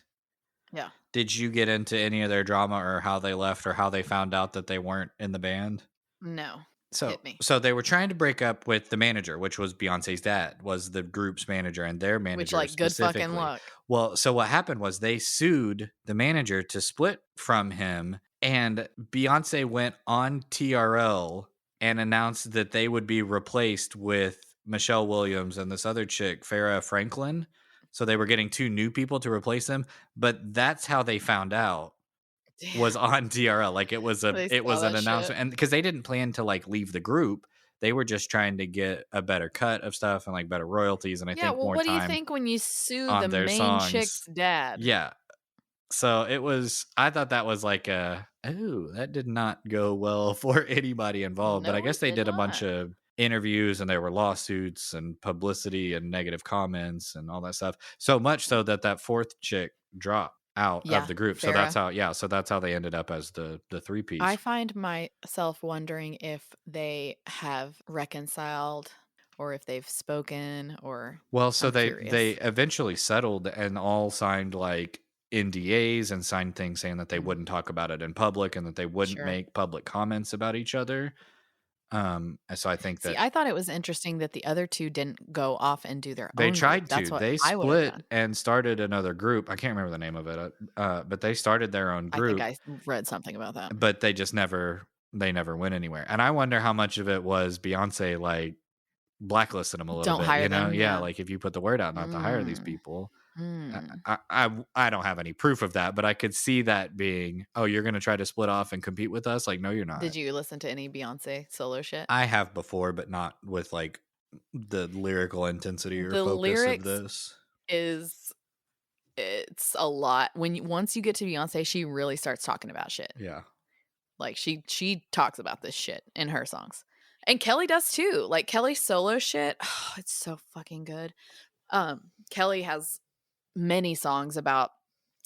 Speaker 2: Yeah.
Speaker 1: did you get into any of their drama or how they left or how they found out that they weren't in the band?
Speaker 2: No.
Speaker 1: So
Speaker 2: Hit me.
Speaker 1: so they were trying to break up with the manager, which was Beyonce's dad, was the group's manager and their
Speaker 2: Which,
Speaker 1: manager
Speaker 2: like, good fucking
Speaker 1: specifically.
Speaker 2: luck.
Speaker 1: Well, so what happened was they sued the manager to split from him, and Beyonce went on TRL and announced that they would be replaced with Michelle Williams and this other chick, Farrah Franklin. So they were getting 2 new people to replace them, but that's how they found out was
Speaker 2: Damn.
Speaker 1: on TRL. Like
Speaker 2: They
Speaker 1: it
Speaker 2: saw
Speaker 1: was an
Speaker 2: that shit.
Speaker 1: announcement, and because they didn't plan to like leave the group, they were just trying to get a better cut of stuff and like better royalties, and I
Speaker 2: Yeah,
Speaker 1: think
Speaker 2: well,
Speaker 1: more
Speaker 2: what do you
Speaker 1: time
Speaker 2: think when you sue the
Speaker 1: on their
Speaker 2: main chick's
Speaker 1: songs.
Speaker 2: dad?
Speaker 1: Yeah. So it was. I thought that was like a oh that did not go well for anybody involved. But I
Speaker 2: No,
Speaker 1: guess
Speaker 2: it
Speaker 1: they
Speaker 2: did
Speaker 1: did a bunch
Speaker 2: not.
Speaker 1: of interviews and there were lawsuits and publicity and negative comments and all that stuff. So much so that that fourth chick dropped out of
Speaker 2: Yeah,
Speaker 1: the group. So that's
Speaker 2: Farrah.
Speaker 1: how so that's how they ended up as the three
Speaker 2: I
Speaker 1: piece.
Speaker 2: find myself wondering if they have reconciled or if they've spoken or
Speaker 1: Well, so
Speaker 2: I'm
Speaker 1: they
Speaker 2: curious.
Speaker 1: eventually settled and all signed like NDAs and signed things saying that they
Speaker 2: Mhm.
Speaker 1: wouldn't talk about it in public and that they wouldn't
Speaker 2: Sure.
Speaker 1: make public comments about each other. And so I think
Speaker 2: See,
Speaker 1: that
Speaker 2: I thought it was interesting that the other 2 didn't go off and do their
Speaker 1: they
Speaker 2: own group.
Speaker 1: tried
Speaker 2: That's
Speaker 1: to.
Speaker 2: what
Speaker 1: They
Speaker 2: I would have
Speaker 1: split
Speaker 2: done.
Speaker 1: and started another group. I can't remember the name of it, but they started their own
Speaker 2: I think
Speaker 1: group,
Speaker 2: I read something about that.
Speaker 1: but they never went anywhere. And I wonder how much of it was Beyonce like blacklisted them a little
Speaker 2: Don't
Speaker 1: bit,
Speaker 2: hire
Speaker 1: you know?
Speaker 2: them,
Speaker 1: Yeah,
Speaker 2: yeah.
Speaker 1: like if you put the word out not to hire these
Speaker 2: Mm.
Speaker 1: people.
Speaker 2: Mm.
Speaker 1: I don't have any proof of that, but I could see that being, oh, you're going to try to split off and compete with us? Like, no, you're not.
Speaker 2: Did you listen to any Beyoncé solo shit?
Speaker 1: I have before, but not with like the lyrical intensity or
Speaker 2: The
Speaker 1: focus of
Speaker 2: lyrics
Speaker 1: this.
Speaker 2: is it's a lot. Once you get to Beyoncé, she really starts talking about shit.
Speaker 1: Yeah.
Speaker 2: Like she talks about this shit in her songs. And Kelly does too. Like Kelly's solo shit, oh, it's so fucking good. Kelly has many songs about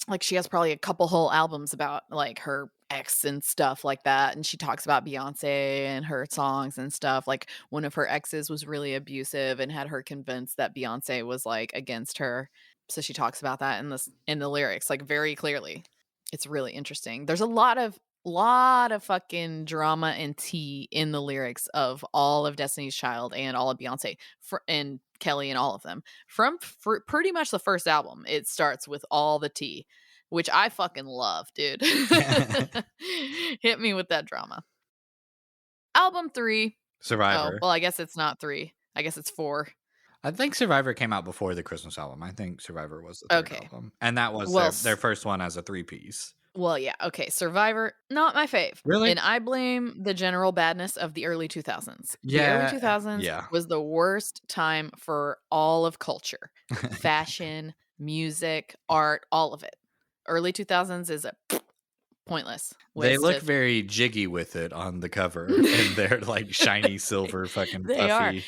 Speaker 2: like she has probably a couple whole albums about like her ex and stuff like that, and she talks about Beyonce and her songs and stuff. Like one of her exes was really abusive and had her convinced that Beyonce was like against her. So she talks about that in the lyrics like very clearly. It's really interesting. There's a lot of fucking drama and tea in the lyrics of all of Destiny's Child and all of Beyonce and Kelly and all of them. For pretty much the first album, it starts with all the tea, which I fucking love, dude. Hit me with that drama. Album 3. Oh,
Speaker 1: Survivor.
Speaker 2: well, I guess it's not 3. I guess it's 4.
Speaker 1: I think Survivor came out before the Christmas album. I think Survivor was the third
Speaker 2: Okay.
Speaker 1: album, and that was
Speaker 2: Well,
Speaker 1: their first one as a three-piece.
Speaker 2: well, yeah, okay, Survivor, not my fave,
Speaker 1: Really?
Speaker 2: and I blame the general badness of the early 2000s. The early
Speaker 1: Yeah,
Speaker 2: 2000s
Speaker 1: yeah.
Speaker 2: was the worst time for all of culture. Fashion, music, art, all of it. Early 2000s is a pointless,
Speaker 1: They look
Speaker 2: wasted.
Speaker 1: very jiggy with it on the cover in their, like, shiny silver fucking
Speaker 2: They are.
Speaker 1: puffy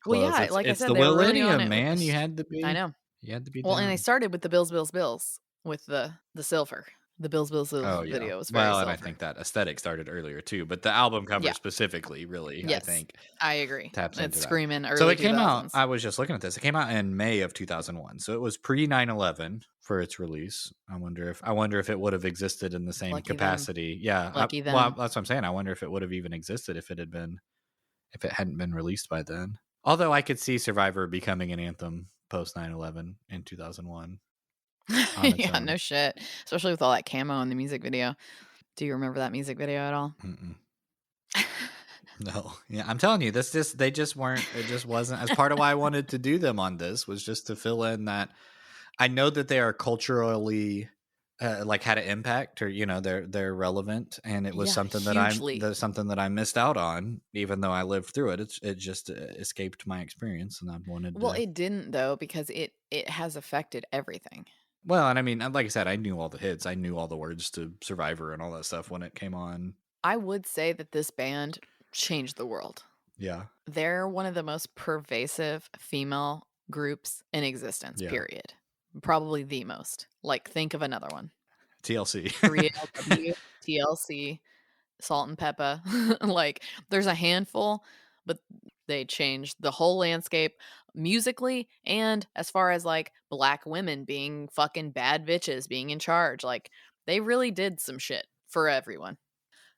Speaker 2: Well,
Speaker 1: clothes.
Speaker 2: yeah, like I
Speaker 1: It's
Speaker 2: said,
Speaker 1: the
Speaker 2: they were really on
Speaker 1: Willennium,
Speaker 2: it with
Speaker 1: man.
Speaker 2: this. I know.
Speaker 1: You had to be
Speaker 2: Well, and they
Speaker 1: down.
Speaker 2: started with the Bills, Bills, Bills with the silver. The Bills, Bills, Bills
Speaker 1: Oh, yeah.
Speaker 2: video was very
Speaker 1: Well, and I
Speaker 2: silver.
Speaker 1: think that aesthetic started earlier too, but the album cover
Speaker 2: Yeah.
Speaker 1: specifically really, I
Speaker 2: Yes.
Speaker 1: think,
Speaker 2: I agree.
Speaker 1: taps
Speaker 2: It's
Speaker 1: into that.
Speaker 2: screaming
Speaker 1: So
Speaker 2: early
Speaker 1: it came out
Speaker 2: 2000s.
Speaker 1: I was just looking at this. It came out in May of 2001. So it was pre 9/11 for its release. I wonder if it would have existed in the same
Speaker 2: Lucky them.
Speaker 1: capacity. Yeah.
Speaker 2: Lucky
Speaker 1: Well,
Speaker 2: them.
Speaker 1: that's what I'm saying. I wonder if it would have even existed if it hadn't been released by then. Although I could see Survivor becoming an anthem post 9/11 in 2001 on its
Speaker 2: Yeah,
Speaker 1: own.
Speaker 2: no shit. Especially with all that camo in the music video. Do you remember that music video at all?
Speaker 1: Mm-mm. No. Yeah, I'm telling you, they just weren't it just wasn't as part of why I wanted to do them on this was just to fill in that I know that they are culturally like had an impact or they're relevant and it was
Speaker 2: Yeah,
Speaker 1: something
Speaker 2: hugely.
Speaker 1: that's something that I missed out on even though I lived through it. It just escaped my experience and I wanted
Speaker 2: Well,
Speaker 1: to.
Speaker 2: it didn't though because it has affected everything.
Speaker 1: Well, and I mean, like I said, I knew all the hits. I knew all the words to Survivor and all that stuff when it came on.
Speaker 2: I would say that this band changed the world.
Speaker 1: Yeah.
Speaker 2: They're one of the most pervasive female groups in existence,
Speaker 1: Yeah.
Speaker 2: period. Probably the most. Like, think of another one.
Speaker 1: TLC.
Speaker 2: 3LW, TLC, Salt and Peppa. Like, there's a handful, but they changed the whole landscape musically and as far as like black women being fucking bad bitches, being in charge. Like, they really did some shit for everyone.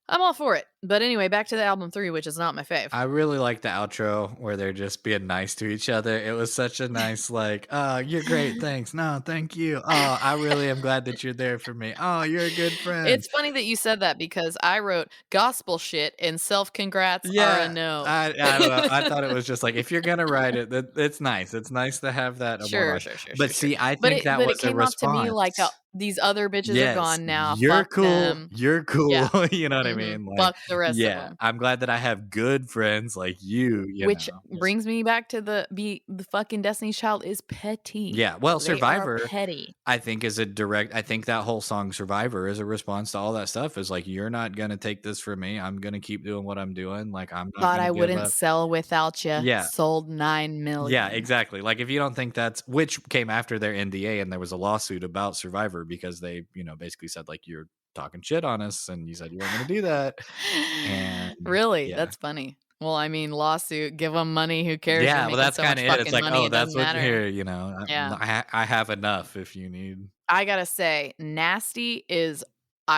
Speaker 2: I'm all for it. But anyway, back to the album 3, which is not my fave.
Speaker 1: I really like the outro where they're just being nice to each other. It was such a nice, like, "Oh, you're great, thanks. No, thank you. Oh, I really am glad that you're there for me. Oh, you're a good friend."
Speaker 2: It's funny that you said that because I wrote gospel shit and self congrats are a
Speaker 1: Yeah,
Speaker 2: no.
Speaker 1: I don't know. I thought it was just like if you're gonna write it, it's nice. It's nice to have that
Speaker 2: Sure,
Speaker 1: immortalized.
Speaker 2: sure, sure,
Speaker 1: But
Speaker 2: sure, sure.
Speaker 1: see, I think that
Speaker 2: But it
Speaker 1: was a
Speaker 2: came off to me like
Speaker 1: response.
Speaker 2: these other bitches are
Speaker 1: Yes,
Speaker 2: gone now.
Speaker 1: you're
Speaker 2: Fuck
Speaker 1: cool.
Speaker 2: them.
Speaker 1: You're cool.
Speaker 2: Yeah.
Speaker 1: You know what I
Speaker 2: Mhm.
Speaker 1: mean? Like,
Speaker 2: Fuck the rest of
Speaker 1: yeah,
Speaker 2: them.
Speaker 1: I'm glad that I have good friends like you.
Speaker 2: Which
Speaker 1: Just
Speaker 2: brings me back to the fucking Destiny's Child is petty.
Speaker 1: yeah. Well,
Speaker 2: They are
Speaker 1: Survivor.
Speaker 2: petty.
Speaker 1: I think that whole song Survivor is a response to all that stuff is like, you're not going to take this from me. I'm going to keep doing what I'm doing. Like, I'm not
Speaker 2: Thought
Speaker 1: going to
Speaker 2: I
Speaker 1: give
Speaker 2: wouldn't
Speaker 1: up.
Speaker 2: sell without you.
Speaker 1: Yeah.
Speaker 2: Sold 9
Speaker 1: Yeah,
Speaker 2: million.
Speaker 1: exactly. Like, if you don't think which came after their NDA and there was a lawsuit about Survivor because they, basically said, like, you're talking shit on us and you said you weren't going to do that. And
Speaker 2: Really?
Speaker 1: yeah.
Speaker 2: That's funny. Well, I mean, lawsuit, give them money, who cares? You're
Speaker 1: Yeah. Well,
Speaker 2: making
Speaker 1: that's
Speaker 2: so
Speaker 1: kind
Speaker 2: much
Speaker 1: of it. It's
Speaker 2: fucking
Speaker 1: like,
Speaker 2: money,
Speaker 1: oh,
Speaker 2: it
Speaker 1: that's
Speaker 2: doesn't
Speaker 1: what
Speaker 2: matter.
Speaker 1: here,
Speaker 2: Yeah.
Speaker 1: I have enough if you need.
Speaker 2: I gotta say, nasty is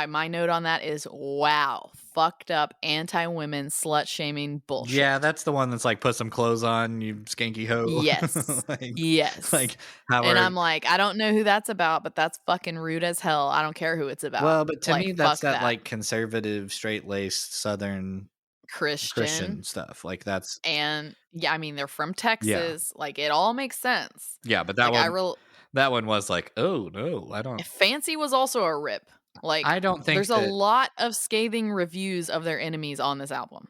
Speaker 2: my note on that is wow, fucked up anti-women slut shaming
Speaker 1: Yeah,
Speaker 2: bullshit.
Speaker 1: that's the one that's like, "Put some clothes on, you skanky hoe."
Speaker 2: Yes.
Speaker 1: Like
Speaker 2: Yes.
Speaker 1: like, how
Speaker 2: And
Speaker 1: are
Speaker 2: I'm like, I don't know who that's about, but that's fucking rude as hell. I don't care who it's about.
Speaker 1: well, but to
Speaker 2: Like,
Speaker 1: me, that's
Speaker 2: fuck
Speaker 1: that,
Speaker 2: that.
Speaker 1: like, conservative, straight-laced Southern
Speaker 2: Christian.
Speaker 1: Christian stuff, like, that's
Speaker 2: And yeah, I mean, they're from
Speaker 1: yeah.
Speaker 2: Texas. Like, it all makes sense.
Speaker 1: Yeah, but
Speaker 2: Like,
Speaker 1: that one was like, "Oh, no,
Speaker 2: Fancy was also a rip. Like,
Speaker 1: I don't think
Speaker 2: there's a
Speaker 1: that
Speaker 2: lot of scathing reviews of their enemies on this album.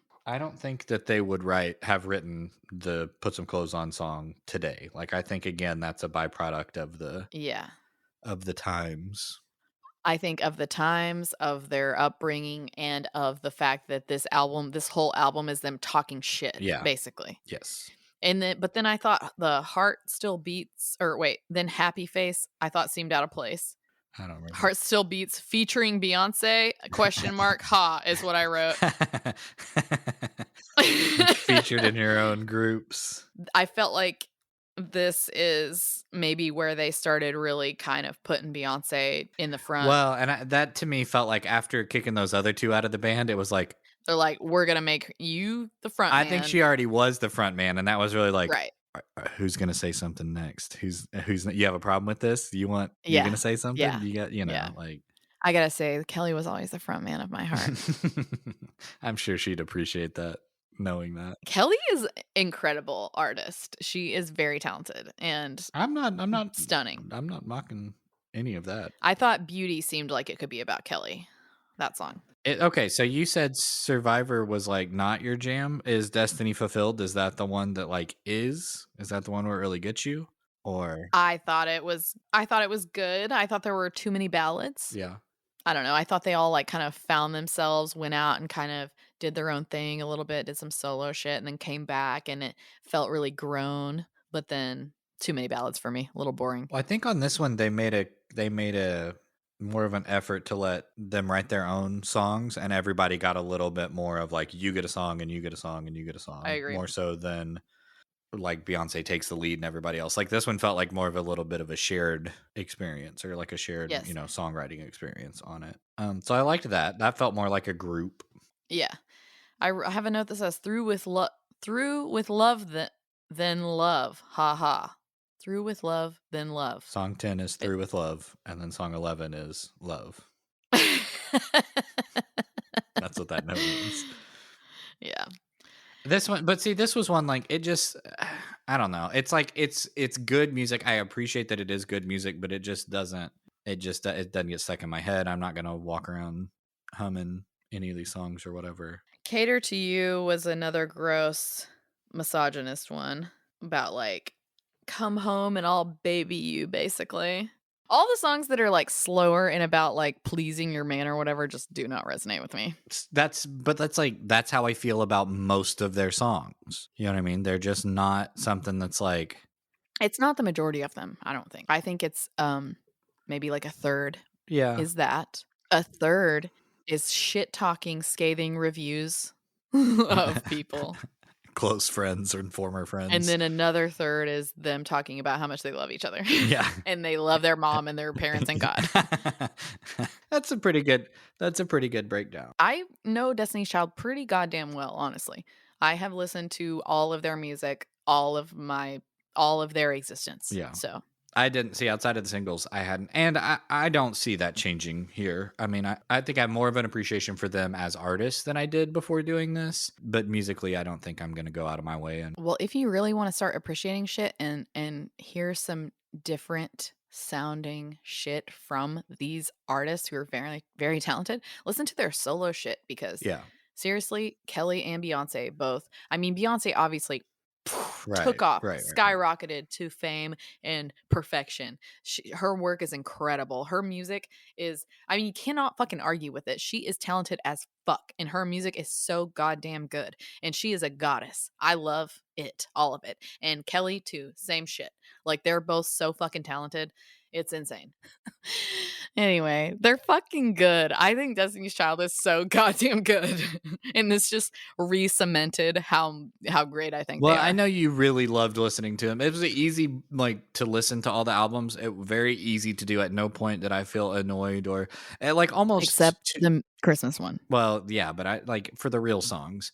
Speaker 1: they would have written the "Put Some Clothes On" song today. Like, I think, again, that's a byproduct
Speaker 2: Yeah.
Speaker 1: of the times.
Speaker 2: I think of the times, of their upbringing, and of the fact that this whole album is them talking shit,
Speaker 1: Yeah.
Speaker 2: basically.
Speaker 1: Yes.
Speaker 2: And then but then I thought the Heart Still Beats or wait, then Happy Face, I thought seemed out of place.
Speaker 1: I don't remember.
Speaker 2: Heart Still Beats featuring Beyonce, question mark, ha, is what I wrote.
Speaker 1: Featured in your own groups.
Speaker 2: I felt like this is maybe where they started really kind of putting Beyonce in the front.
Speaker 1: Well, and that to me felt like after kicking those other 2 out of the band, it was like,
Speaker 2: They're like, "We're gonna make you the front
Speaker 1: I think
Speaker 2: man."
Speaker 1: she already was the front man, and that was really like,
Speaker 2: Right.
Speaker 1: Who's gonna say something next? Who's you have a problem with this? You're
Speaker 2: Yeah.
Speaker 1: gonna say something?
Speaker 2: Yeah.
Speaker 1: You got
Speaker 2: Yeah.
Speaker 1: like
Speaker 2: I gotta say, Kelly was always the front man of my heart.
Speaker 1: I'm sure she'd appreciate that, knowing that.
Speaker 2: Kelly is incredible artist. She is very talented and stunning.
Speaker 1: I'm not mocking any of that.
Speaker 2: I thought Beauty seemed like it could be about Kelly, that song.
Speaker 1: Okay, so you said Survivor was, like, not your jam. Is Destiny Fulfilled, is that the one that, like, is? Is that the one where it really gets you? Or
Speaker 2: I thought it was good. I thought there were too many ballads.
Speaker 1: yeah.
Speaker 2: I don't know. I thought they all like kind of found themselves, went out and kind of did their own thing a little bit, did some solo shit, and then came back and it felt really grown. But then too many ballads for me, a little boring.
Speaker 1: Well, I think on this one, they made a more of an effort to let them write their own songs, and everybody got a little bit more of, like, you get a song, and you get a song, and you get a
Speaker 2: I
Speaker 1: song,
Speaker 2: agree.
Speaker 1: more so than like Beyonce takes the lead and everybody else. Like this one felt like more of a little bit of a shared experience or like a shared,
Speaker 2: Yes.
Speaker 1: songwriting experience on it. So I liked that. That felt more like a group.
Speaker 2: Yeah. I have a note that says through with love then love. Ha ha. Through with love then love.
Speaker 1: Song 10 is Through with Love, and then song 11 is Love. That's what that note means.
Speaker 2: Yeah.
Speaker 1: This one, but see, this was one like it just, I don't know. It's like it's good music. I appreciate that it is good music, but it just doesn't. It doesn't get stuck in my head. I'm not gonna walk around humming any of these songs or whatever.
Speaker 2: Cater to You was another gross misogynist one about like come home and I'll baby you basically. All the songs that are like slower and about like pleasing your man or whatever just do not resonate with me.
Speaker 1: That's how I feel about most of their songs. You know what I mean? They're just not something that's like,
Speaker 2: It's not the majority of them, I don't think. I think it's maybe like a third
Speaker 1: yeah,
Speaker 2: is that. A third is shit talking scathing reviews of people.
Speaker 1: close friends and former friends.
Speaker 2: And then another third is them talking about how much they love each other.
Speaker 1: Yeah.
Speaker 2: And they love their mom and their parents and God.
Speaker 1: That's a pretty good breakdown.
Speaker 2: I know Destiny's Child pretty goddamn well, honestly. I have listened to all of their music, all of their existence.
Speaker 1: Yeah.
Speaker 2: So
Speaker 1: I didn't see outside of the singles. I hadn't, and I don't see that changing here. I mean, I think I have more of an appreciation for them as artists than I did before doing this. But musically, I don't think I'm going to go out of my way. And
Speaker 2: well, if you really want to start appreciating shit and hear some different sounding shit from these artists who are very, very talented, listen to their solo shit because
Speaker 1: yeah,
Speaker 2: seriously, Kelly and Beyonce both. I mean, Beyonce obviously took off,
Speaker 1: right.
Speaker 2: skyrocketed to fame and perfection. Her work is incredible. Her music is, I mean, you cannot fucking argue with it. She is talented as fuck, and her music is so goddamn good. And she is a goddess. I love it, all of it. And Kelly, too, same shit. Like, they're both so fucking talented. It's insane. Anyway, they're fucking good. I think Destiny's Child is so goddamn good. And this just re-cemented how great I think they
Speaker 1: well,
Speaker 2: are.
Speaker 1: I know you really loved listening to them. It was easy, like, to listen to all the albums. It very easy to do. At no point did I feel annoyed or like almost
Speaker 2: Except the Christmas one.
Speaker 1: well, yeah, but I like for the real songs,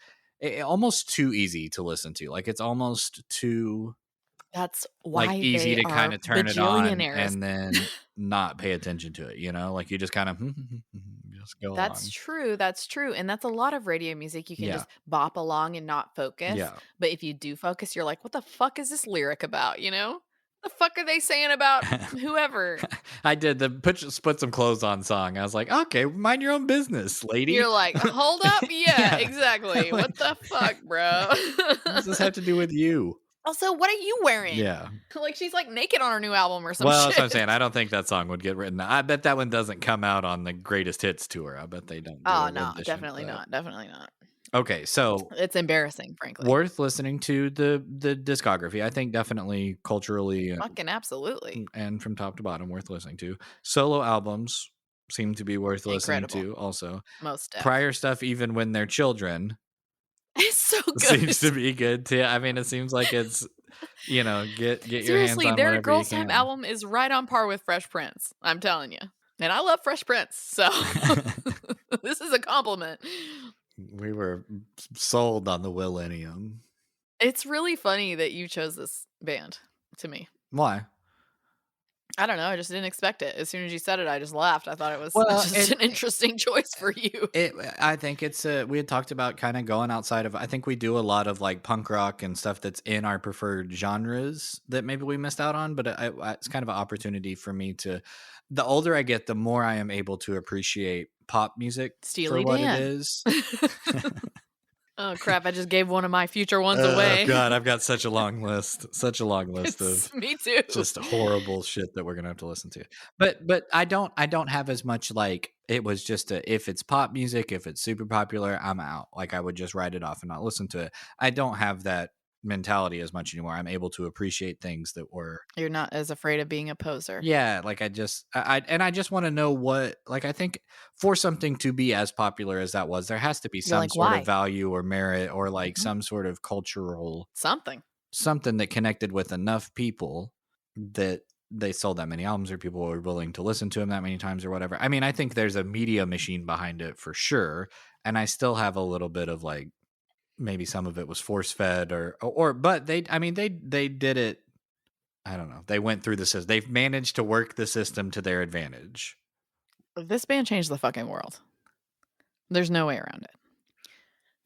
Speaker 1: almost too easy to listen to. Like it's almost too
Speaker 2: That's
Speaker 1: like
Speaker 2: why
Speaker 1: easy
Speaker 2: they
Speaker 1: to kind
Speaker 2: are
Speaker 1: of turn it on
Speaker 2: bajillionaires.
Speaker 1: and then not pay attention to it. Like you just kind of just go
Speaker 2: That's
Speaker 1: along.
Speaker 2: true. That's true. And that's a lot of radio music. You can
Speaker 1: Yeah.
Speaker 2: just bop along and not focus.
Speaker 1: Yeah.
Speaker 2: But if you do focus, you're like, what the fuck is this lyric about? You know? The fuck are they saying about whoever?
Speaker 1: I did the put some clothes on song. I was like, okay, mind your own business, lady.
Speaker 2: You're like, hold up. Yeah,
Speaker 1: Yeah.
Speaker 2: exactly.
Speaker 1: Like,
Speaker 2: What the fuck, bro?
Speaker 1: what does this have to do with you?
Speaker 2: Also, what are you wearing?
Speaker 1: Yeah.
Speaker 2: Like, she's, like, naked on her new album or some
Speaker 1: Well, that's what I'm
Speaker 2: shit.
Speaker 1: saying. I don't think that song would get written. I bet that one doesn't come out on the greatest hits tour. I bet they don't do
Speaker 2: Oh,
Speaker 1: a
Speaker 2: no,
Speaker 1: rendition of
Speaker 2: definitely
Speaker 1: that.
Speaker 2: not, definitely not.
Speaker 1: Okay, so
Speaker 2: It's embarrassing, frankly.
Speaker 1: worth listening to the discography. I think definitely culturally
Speaker 2: Fucking absolutely.
Speaker 1: and from top to bottom worth listening to. Solo albums seem to be worth listening
Speaker 2: Incredible.
Speaker 1: to also.
Speaker 2: Most def.
Speaker 1: Prior stuff even when they're children
Speaker 2: It's so
Speaker 1: seems to
Speaker 2: good.
Speaker 1: be good too. I mean, it seems like it's, get your hands
Speaker 2: Seriously,
Speaker 1: on
Speaker 2: their
Speaker 1: whatever you
Speaker 2: Girls Type
Speaker 1: can.
Speaker 2: album is right on par with Fresh Prince, I'm telling you. And I love Fresh Prince, so this is a compliment.
Speaker 1: We were sold on the Millennium.
Speaker 2: It's really funny that you chose this band to me.
Speaker 1: Why?
Speaker 2: I don't know, I just didn't expect it. As soon as you said it, I just laughed. I thought it was
Speaker 1: Well,
Speaker 2: just an interesting choice for you.
Speaker 1: I think it's we had talked about kind of going outside of. I think we do a lot of like punk rock and stuff that's in our preferred genres that maybe we missed out on, but it's kind of an opportunity for me to. The older I get, the more I am able to appreciate pop music for
Speaker 2: Steely
Speaker 1: what it
Speaker 2: Dan.
Speaker 1: is.
Speaker 2: Oh, crap, I just gave one of my future ones
Speaker 1: Oh
Speaker 2: away.
Speaker 1: God, I've got such a long list
Speaker 2: It's
Speaker 1: of
Speaker 2: me too.
Speaker 1: just horrible shit that we're gonna have to listen to. But I don't have as much like it was just a if it's pop music, if it's super popular, I'm out. Like I would just write it off and not listen to it. I don't have that mentality as much anymore. I'm able to appreciate things that were
Speaker 2: You're not as afraid of being a poser.
Speaker 1: yeah, like I just want to know what like I think for something to be as popular as that was, there has to be
Speaker 2: You're
Speaker 1: some
Speaker 2: like,
Speaker 1: sort of
Speaker 2: "Why?"
Speaker 1: value or merit or like
Speaker 2: Mhm.
Speaker 1: some sort of cultural
Speaker 2: Something.
Speaker 1: something that connected with enough people that they sold that many albums or people were willing to listen to them that many times or whatever. I mean, I think there's a media machine behind it for sure. And I still have a little bit of like maybe some of it was force fed or but they did it. I don't know. They went through the system. They've managed to work the system to their advantage.
Speaker 2: This band changed the fucking world. There's no way around it.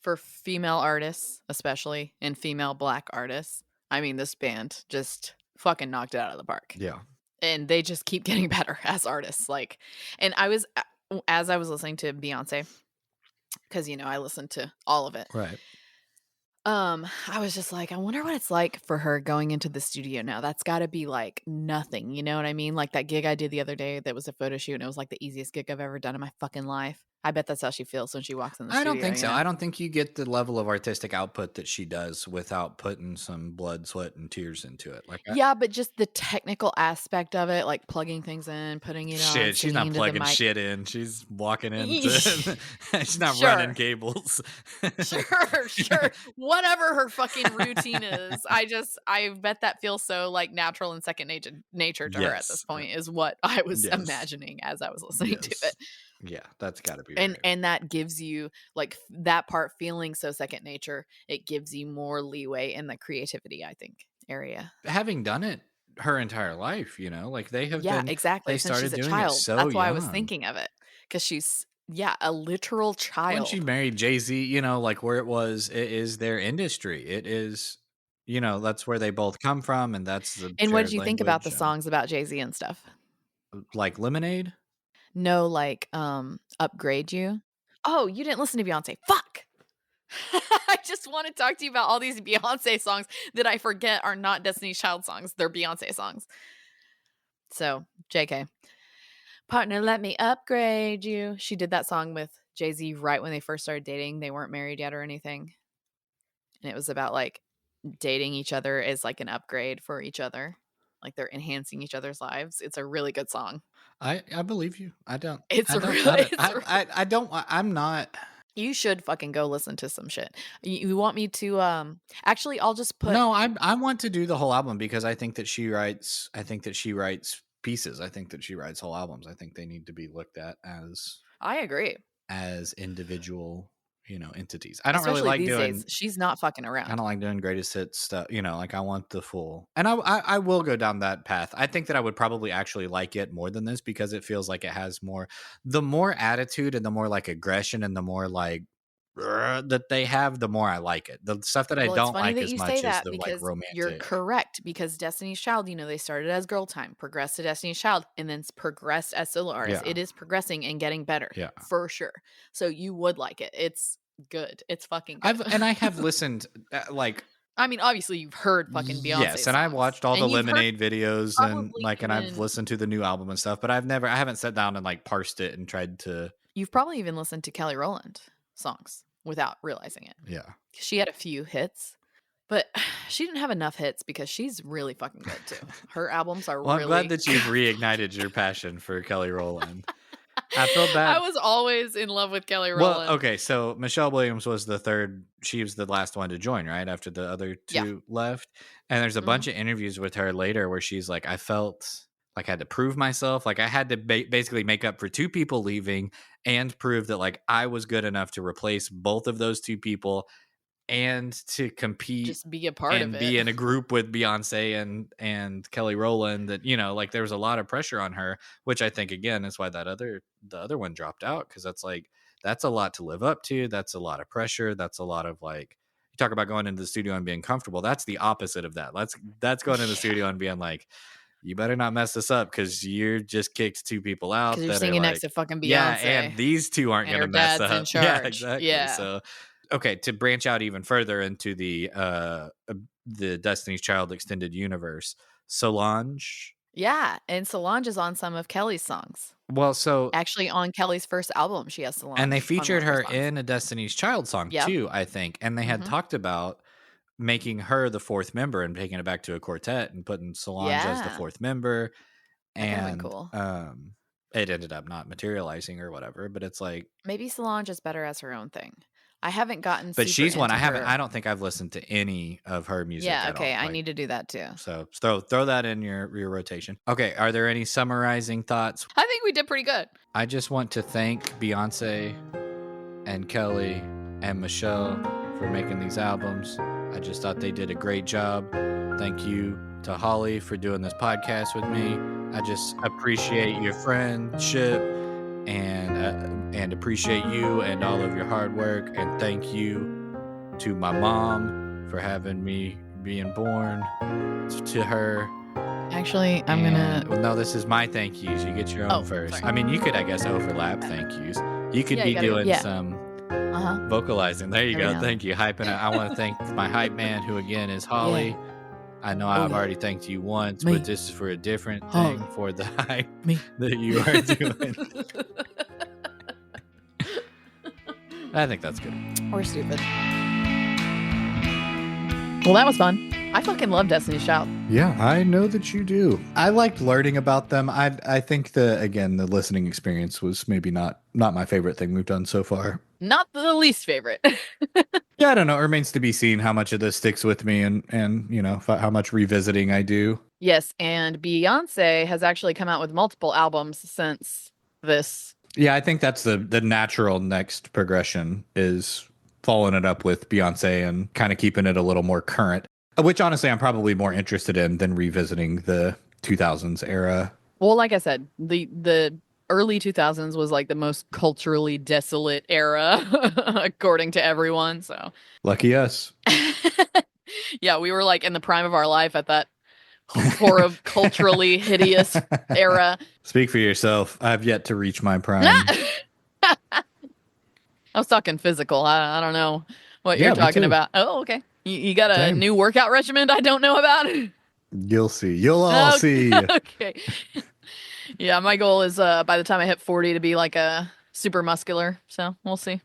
Speaker 2: For female artists, especially, and female Black artists, I mean, this band just fucking knocked it out of the park.
Speaker 1: Yeah.
Speaker 2: And they just keep getting better as artists, like and I was as I was listening to Beyoncé, because I listened to all of it.
Speaker 1: Right.
Speaker 2: I was just like, I wonder what it's like for her going into the studio now. That's gotta be like nothing, you know what I mean? Like that gig I did the other day that was a photo shoot and it was like the easiest gig I've ever done in my fucking life. I bet that's how she feels when she walks in the
Speaker 1: I don't
Speaker 2: studio,
Speaker 1: think so. I don't think you get the level of artistic output that she does without putting some blood, sweat, and tears into it. Like
Speaker 2: Yeah, but just the technical aspect of it, like plugging things in, putting it on,
Speaker 1: shit, she's
Speaker 2: singing
Speaker 1: not
Speaker 2: into the
Speaker 1: plugging
Speaker 2: mic.
Speaker 1: shit in. She's walking into she's not running
Speaker 2: Sure.
Speaker 1: cables.
Speaker 2: Sure, sure. Whatever her fucking routine is, I bet that feels so, like, natural and second nature to her at this
Speaker 1: Yes.
Speaker 2: point is what I was
Speaker 1: Yes.
Speaker 2: imagining as I was listening to it.
Speaker 1: Yes. Yeah, that's gotta be
Speaker 2: And
Speaker 1: right.
Speaker 2: and that gives you, like, that part feeling so second nature, it gives you more leeway in the creativity, I think, area.
Speaker 1: Having done it her entire life, like
Speaker 2: Yeah, exactly,
Speaker 1: they
Speaker 2: since she's
Speaker 1: started
Speaker 2: a
Speaker 1: doing it
Speaker 2: child.
Speaker 1: so
Speaker 2: That's why I was
Speaker 1: young.
Speaker 2: thinking of it, because she's yeah, a literal
Speaker 1: When she
Speaker 2: child.
Speaker 1: married Jay-Z, like where it is their industry. It is, that's where they both come from and that's the
Speaker 2: And what did
Speaker 1: shared
Speaker 2: you think about the
Speaker 1: language and
Speaker 2: songs about Jay-Z and stuff?
Speaker 1: like Lemonade.
Speaker 2: No, like, Upgrade You? Oh, you didn't listen to Beyoncé. Fuck! I just wanna talk to you about all these Beyoncé songs that I forget are not Destiny's Child songs, they're Beyoncé songs. So, JK. "Partner, let me upgrade you." She did that song with Jay-Z right when they first started dating, they weren't married yet or anything, and it was about, like, dating each other as, like, an upgrade for each other, like, they're enhancing each other's lives. It's a really good song.
Speaker 1: I believe you.
Speaker 2: It's
Speaker 1: I
Speaker 2: a
Speaker 1: don't
Speaker 2: real
Speaker 1: doubt it.
Speaker 2: it's a
Speaker 1: I don't I'm not
Speaker 2: You should fucking go listen to some shit. You want me to, actually, I'll just put
Speaker 1: no, I want to do the whole album because I think that she writes pieces. I think that she writes whole albums. I think they need to be looked at
Speaker 2: I agree.
Speaker 1: as individual, entities. I don't really
Speaker 2: Especially
Speaker 1: like
Speaker 2: these days,
Speaker 1: doing
Speaker 2: she's not fucking
Speaker 1: I
Speaker 2: around.
Speaker 1: don't like doing greatest hits stuff, like I want the full. And I will go down that path. I think that I would probably actually like it more than this because it feels like it has more the more attitude and the more like aggression and the more like that they have, the more I like it. The stuff that I
Speaker 2: Well, it's
Speaker 1: don't
Speaker 2: funny
Speaker 1: like
Speaker 2: that
Speaker 1: as
Speaker 2: you say
Speaker 1: much is
Speaker 2: that
Speaker 1: the like
Speaker 2: because you're
Speaker 1: romantic.
Speaker 2: correct, because Destiny's Child, they started as Girl Time, progressed to Destiny's Child, and then progressed as solo artists.
Speaker 1: Yeah.
Speaker 2: It is progressing and getting better,
Speaker 1: Yeah.
Speaker 2: for sure. So you would like it. It's good. It's fucking good.
Speaker 1: I have listened like
Speaker 2: I mean, obviously you've heard fucking Beyonce
Speaker 1: Yes, and I
Speaker 2: songs,
Speaker 1: watched all the
Speaker 2: and you've heard
Speaker 1: Lemonade videos and
Speaker 2: probably
Speaker 1: and I've
Speaker 2: even
Speaker 1: listened to the new album and stuff, but I haven't sat down and like parsed it and tried to.
Speaker 2: you've probably even listened to Kelly Rowland songs without realizing it.
Speaker 1: Yeah.
Speaker 2: She had a few hits, but she didn't have enough hits because she's really fucking good too. Her albums are
Speaker 1: Well, I'm glad
Speaker 2: really
Speaker 1: that you've reignited your passion for Kelly Rowland. I feel
Speaker 2: I
Speaker 1: bad.
Speaker 2: was always in love with Kelly
Speaker 1: Well,
Speaker 2: Rowland.
Speaker 1: okay, so Michelle Williams was the third. She was the last one to join, right? After the other
Speaker 2: Yeah.
Speaker 1: two left. And there's a
Speaker 2: Mhm.
Speaker 1: bunch of interviews with her later where she's like, I felt like I had to prove myself. Like I had to basically make up for two people leaving and prove that like I was good enough to replace both of those two people and to compete
Speaker 2: Just be a part of
Speaker 1: and
Speaker 2: it.
Speaker 1: be in a group with Beyonce and Kelly Rowland. That, you know, like there was a lot of pressure on her, which I think again is why the other one dropped out, because that's a lot to live up to. That's a lot of pressure. That's a lot of like, you talk about going into the studio and being comfortable. That's the opposite of that. That's going in the
Speaker 2: Yeah.
Speaker 1: studio and being like, you better not mess this up because you're just kicked two people out
Speaker 2: 'Cause you're
Speaker 1: that are
Speaker 2: singing next
Speaker 1: like,
Speaker 2: to fucking
Speaker 1: yeah, and
Speaker 2: Beyonce,
Speaker 1: these two aren't
Speaker 2: and
Speaker 1: going to
Speaker 2: her
Speaker 1: mess
Speaker 2: dad's in
Speaker 1: up. Yeah,
Speaker 2: charge.
Speaker 1: exactly.
Speaker 2: Yeah.
Speaker 1: So, okay, to branch out even further into the Destiny's Child extended universe, Solange.
Speaker 2: Yeah, and Solange is on some of Kelly's songs.
Speaker 1: Well, so
Speaker 2: Actually, on Kelly's first album, she has
Speaker 1: and they
Speaker 2: Solange on one
Speaker 1: featured
Speaker 2: of her
Speaker 1: her
Speaker 2: songs.
Speaker 1: in a Destiny's Child song
Speaker 2: Yep.
Speaker 1: too, I think, and they had
Speaker 2: Mhm.
Speaker 1: talked about making her the fourth member and taking it back to a quartet and putting Solange as the
Speaker 2: Yeah.
Speaker 1: fourth member,
Speaker 2: That could've been
Speaker 1: and
Speaker 2: cool.
Speaker 1: it ended up not materializing or whatever. But it's like,
Speaker 2: Maybe Solange is better as her own thing. I haven't gotten
Speaker 1: but
Speaker 2: super
Speaker 1: she's one
Speaker 2: into
Speaker 1: I
Speaker 2: her.
Speaker 1: don't think I've listened to any of her music
Speaker 2: Yeah,
Speaker 1: at
Speaker 2: okay,
Speaker 1: all.
Speaker 2: I
Speaker 1: Like,
Speaker 2: need to do that too.
Speaker 1: so throw that in your rotation. Okay, are there any summarizing thoughts?
Speaker 2: I think we did pretty good.
Speaker 1: I just want to thank Beyonce and Kelly and Michelle for making these albums. I just thought they did a great job. Thank you to Holly for doing this podcast with me. I just appreciate your friendship and appreciate you and all of your hard work. And thank you to my mom for having me being born to her.
Speaker 2: Actually, I'm gonna.
Speaker 1: Well, no, this is my thank yous. You get your own
Speaker 2: Oh,
Speaker 1: first.
Speaker 2: sorry.
Speaker 1: I mean, you could, I guess, overlap thank yous. You could
Speaker 2: Yeah,
Speaker 1: be
Speaker 2: you gotta.
Speaker 1: doing
Speaker 2: Yeah.
Speaker 1: some
Speaker 2: Uh-huh.
Speaker 1: vocalizing. There you
Speaker 2: Every
Speaker 1: go.
Speaker 2: now and
Speaker 1: Thank you. Hyping it. I want to thank my hype man, who again is Holly.
Speaker 2: Yeah.
Speaker 1: I know
Speaker 2: Oh,
Speaker 1: I've
Speaker 2: yeah.
Speaker 1: already thanked you once,
Speaker 2: Me.
Speaker 1: but this is for a different
Speaker 2: Holly.
Speaker 1: thing, for the hype
Speaker 2: Me.
Speaker 1: that you are doing. I think that's good.
Speaker 2: We're stupid. Well, that was fun. I fucking love Destiny's Child.
Speaker 1: Yeah, I know that you do. I liked learning about them. I think the listening experience was maybe not my favorite thing we've done so far.
Speaker 2: Not the least favorite.
Speaker 1: Yeah, I don't know. It remains to be seen how much of this sticks with me and you know, how much revisiting I do.
Speaker 2: Yes, and Beyonce has actually come out with multiple albums since this.
Speaker 1: Yeah, I think that's the natural next progression, is following it up with Beyonce and kind of keeping it a little more current, which honestly I'm probably more interested in than revisiting the 2000s era.
Speaker 2: Well, like I said, the early 2000s was like the most culturally desolate era, according to everyone. So,
Speaker 1: Lucky us.
Speaker 2: yeah, we were like in the prime of our life at that horrible, culturally hideous era.
Speaker 1: Speak for yourself. I've yet to reach my prime.
Speaker 2: I was talking physical. I don't know what
Speaker 1: Yeah,
Speaker 2: you're
Speaker 1: me
Speaker 2: talking
Speaker 1: too.
Speaker 2: about. Oh, okay. You got a
Speaker 1: Same.
Speaker 2: new workout regimen I don't know about?
Speaker 1: You'll see. You'll all see.
Speaker 2: Okay. Yeah, my goal is by the time I hit 40 to be like a super muscular. So we'll see.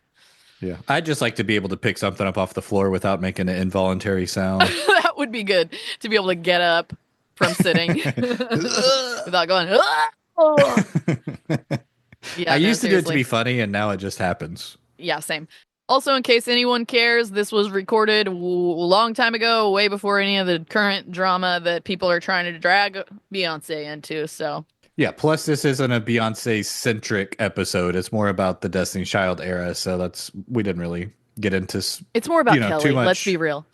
Speaker 1: Yeah. I'd just like to be able to pick something up off the floor without making an involuntary sound.
Speaker 2: That would be good to be able to get up from sitting without going. Oh. Yeah,
Speaker 1: I
Speaker 2: no,
Speaker 1: used to do it to
Speaker 2: seriously.
Speaker 1: be funny, and now it just happens.
Speaker 2: Yeah, same. Also, in case anyone cares, this was recorded a long time ago, way before any of the current drama that people are trying to drag Beyonce into. So,
Speaker 1: Yeah, plus this isn't a Beyonce-centric episode. It's more about the Destiny's Child era, so we didn't really get into
Speaker 2: it's more about
Speaker 1: too
Speaker 2: Kelly.
Speaker 1: much.
Speaker 2: Let's be real.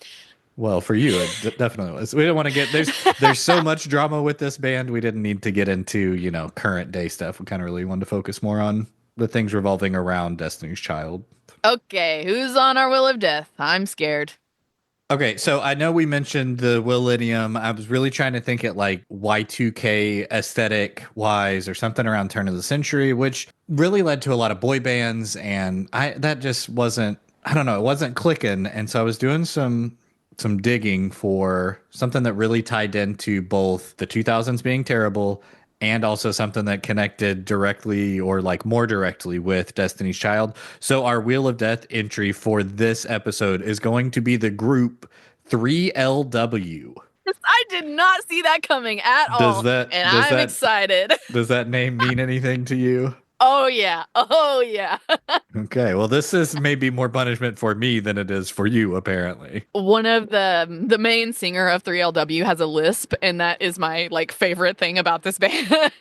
Speaker 1: Well, for you, it definitely was. We didn't want to get there's so much drama with this band. We didn't need to get into, current day stuff. We kind of really wanted to focus more on the things revolving around Destiny's Child.
Speaker 2: Okay, who's on our Wheel of Death? I'm scared.
Speaker 1: Okay, so I know we mentioned the Willennium. I was really trying to think it like Y2K aesthetic wise or something around turn of the century, which really led to a lot of boy bands, and that just wasn't, I don't know, it wasn't clicking. And so I was doing some some digging for something that really tied into both the 2000s being terrible and also something that connected directly or like more directly with Destiny's Child. So our Wheel of Death entry for this episode is going to be the group 3LW.
Speaker 2: I did not see that coming at
Speaker 1: Does
Speaker 2: all,
Speaker 1: that
Speaker 2: and
Speaker 1: does
Speaker 2: I'm
Speaker 1: that
Speaker 2: excited.
Speaker 1: does that name mean anything to you?
Speaker 2: Oh yeah. Oh yeah.
Speaker 1: Okay, well this is maybe more punishment for me than it is for you apparently.
Speaker 2: One of the main singer of 3LW has a lisp, and that is my like favorite thing about this band.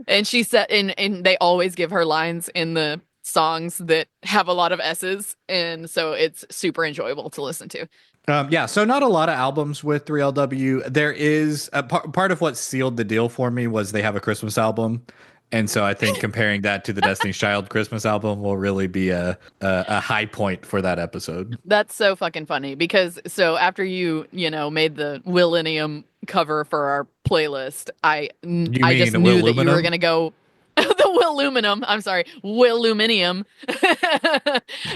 Speaker 2: And she said, and they always give her lines in the songs that have a lot of S's, and so it's super enjoyable to listen to.
Speaker 1: Yeah, so not a lot of albums with 3LW. There is a part of what sealed the deal for me was they have a Christmas album. And so I think comparing that to the Destiny's Child Christmas album will really be a high point for that episode.
Speaker 2: That's so fucking funny because so after you made the Willennium cover for our playlist,
Speaker 1: You
Speaker 2: I just
Speaker 1: mean
Speaker 2: knew
Speaker 1: Will
Speaker 2: that you were
Speaker 1: Luminum?
Speaker 2: gonna go the Willuminum. I'm sorry, Willuminium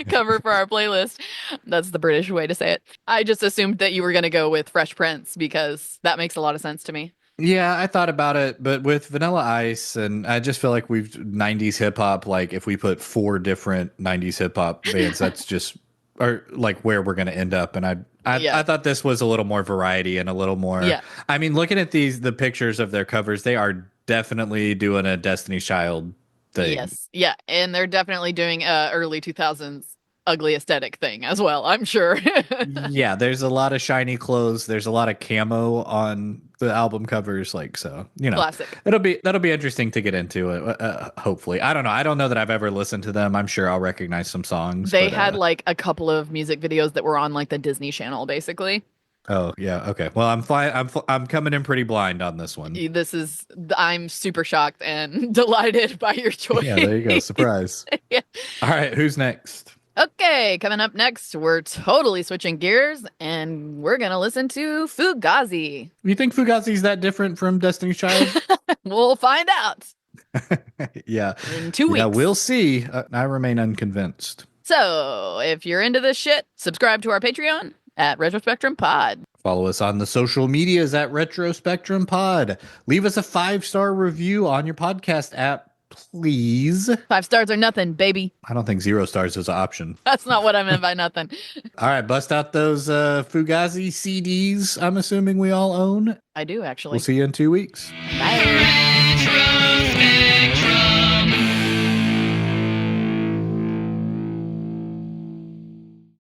Speaker 2: cover for our playlist. That's the British way to say it. I just assumed that you were gonna go with Fresh Prince because that makes a lot of sense to me.
Speaker 1: Yeah, I thought about it, but with Vanilla Ice, and I just feel like we've 90s hip hop, like if we put four different 90s hip hop bands, that's just or like where we're gonna end up. And I
Speaker 2: Yeah,
Speaker 1: thought this was a little more variety and a little more.
Speaker 2: yeah.
Speaker 1: I mean, looking at the pictures of their covers, they are definitely doing a Destiny's Child thing.
Speaker 2: Yes. Yeah. And they're definitely doing early 2000s ugly aesthetic thing as well, I'm sure.
Speaker 1: Yeah, there's a lot of shiny clothes. There's a lot of camo on the album covers, like so.
Speaker 2: Classic.
Speaker 1: That'll be interesting to get into it. Hopefully, I don't know. I don't know that I've ever listened to them. I'm sure I'll recognize some songs,
Speaker 2: They
Speaker 1: but
Speaker 2: had like a couple of music videos that were on like the Disney Channel basically.
Speaker 1: oh yeah, okay. Well, I'm fine. I'm coming in pretty blind on this one.
Speaker 2: I'm super shocked and delighted by your choice.
Speaker 1: Yeah, there you go. Surprise.
Speaker 2: Yeah.
Speaker 1: All right, who's next?
Speaker 2: Okay, coming up next, we're totally switching gears and we're going to listen to Fugazi.
Speaker 1: You think Fugazi's that different from Destiny's Child?
Speaker 2: We'll find out
Speaker 1: Yeah,
Speaker 2: in 2
Speaker 1: yeah,
Speaker 2: weeks.
Speaker 1: we'll see. I remain unconvinced.
Speaker 2: So, if you're into this shit, subscribe to our Patreon at Retrospectrum Pod.
Speaker 1: Follow us on the social medias at Retro Spectrum Pod. Leave us a 5-star review on your podcast app, please.
Speaker 2: 5 stars or nothing, baby.
Speaker 1: I don't think 0 stars is an option.
Speaker 2: That's not what I meant by nothing.
Speaker 1: All right, bust out those Fugazi CDs I'm assuming we all own.
Speaker 2: I do actually.
Speaker 1: We'll see you in 2 weeks.
Speaker 2: Bye.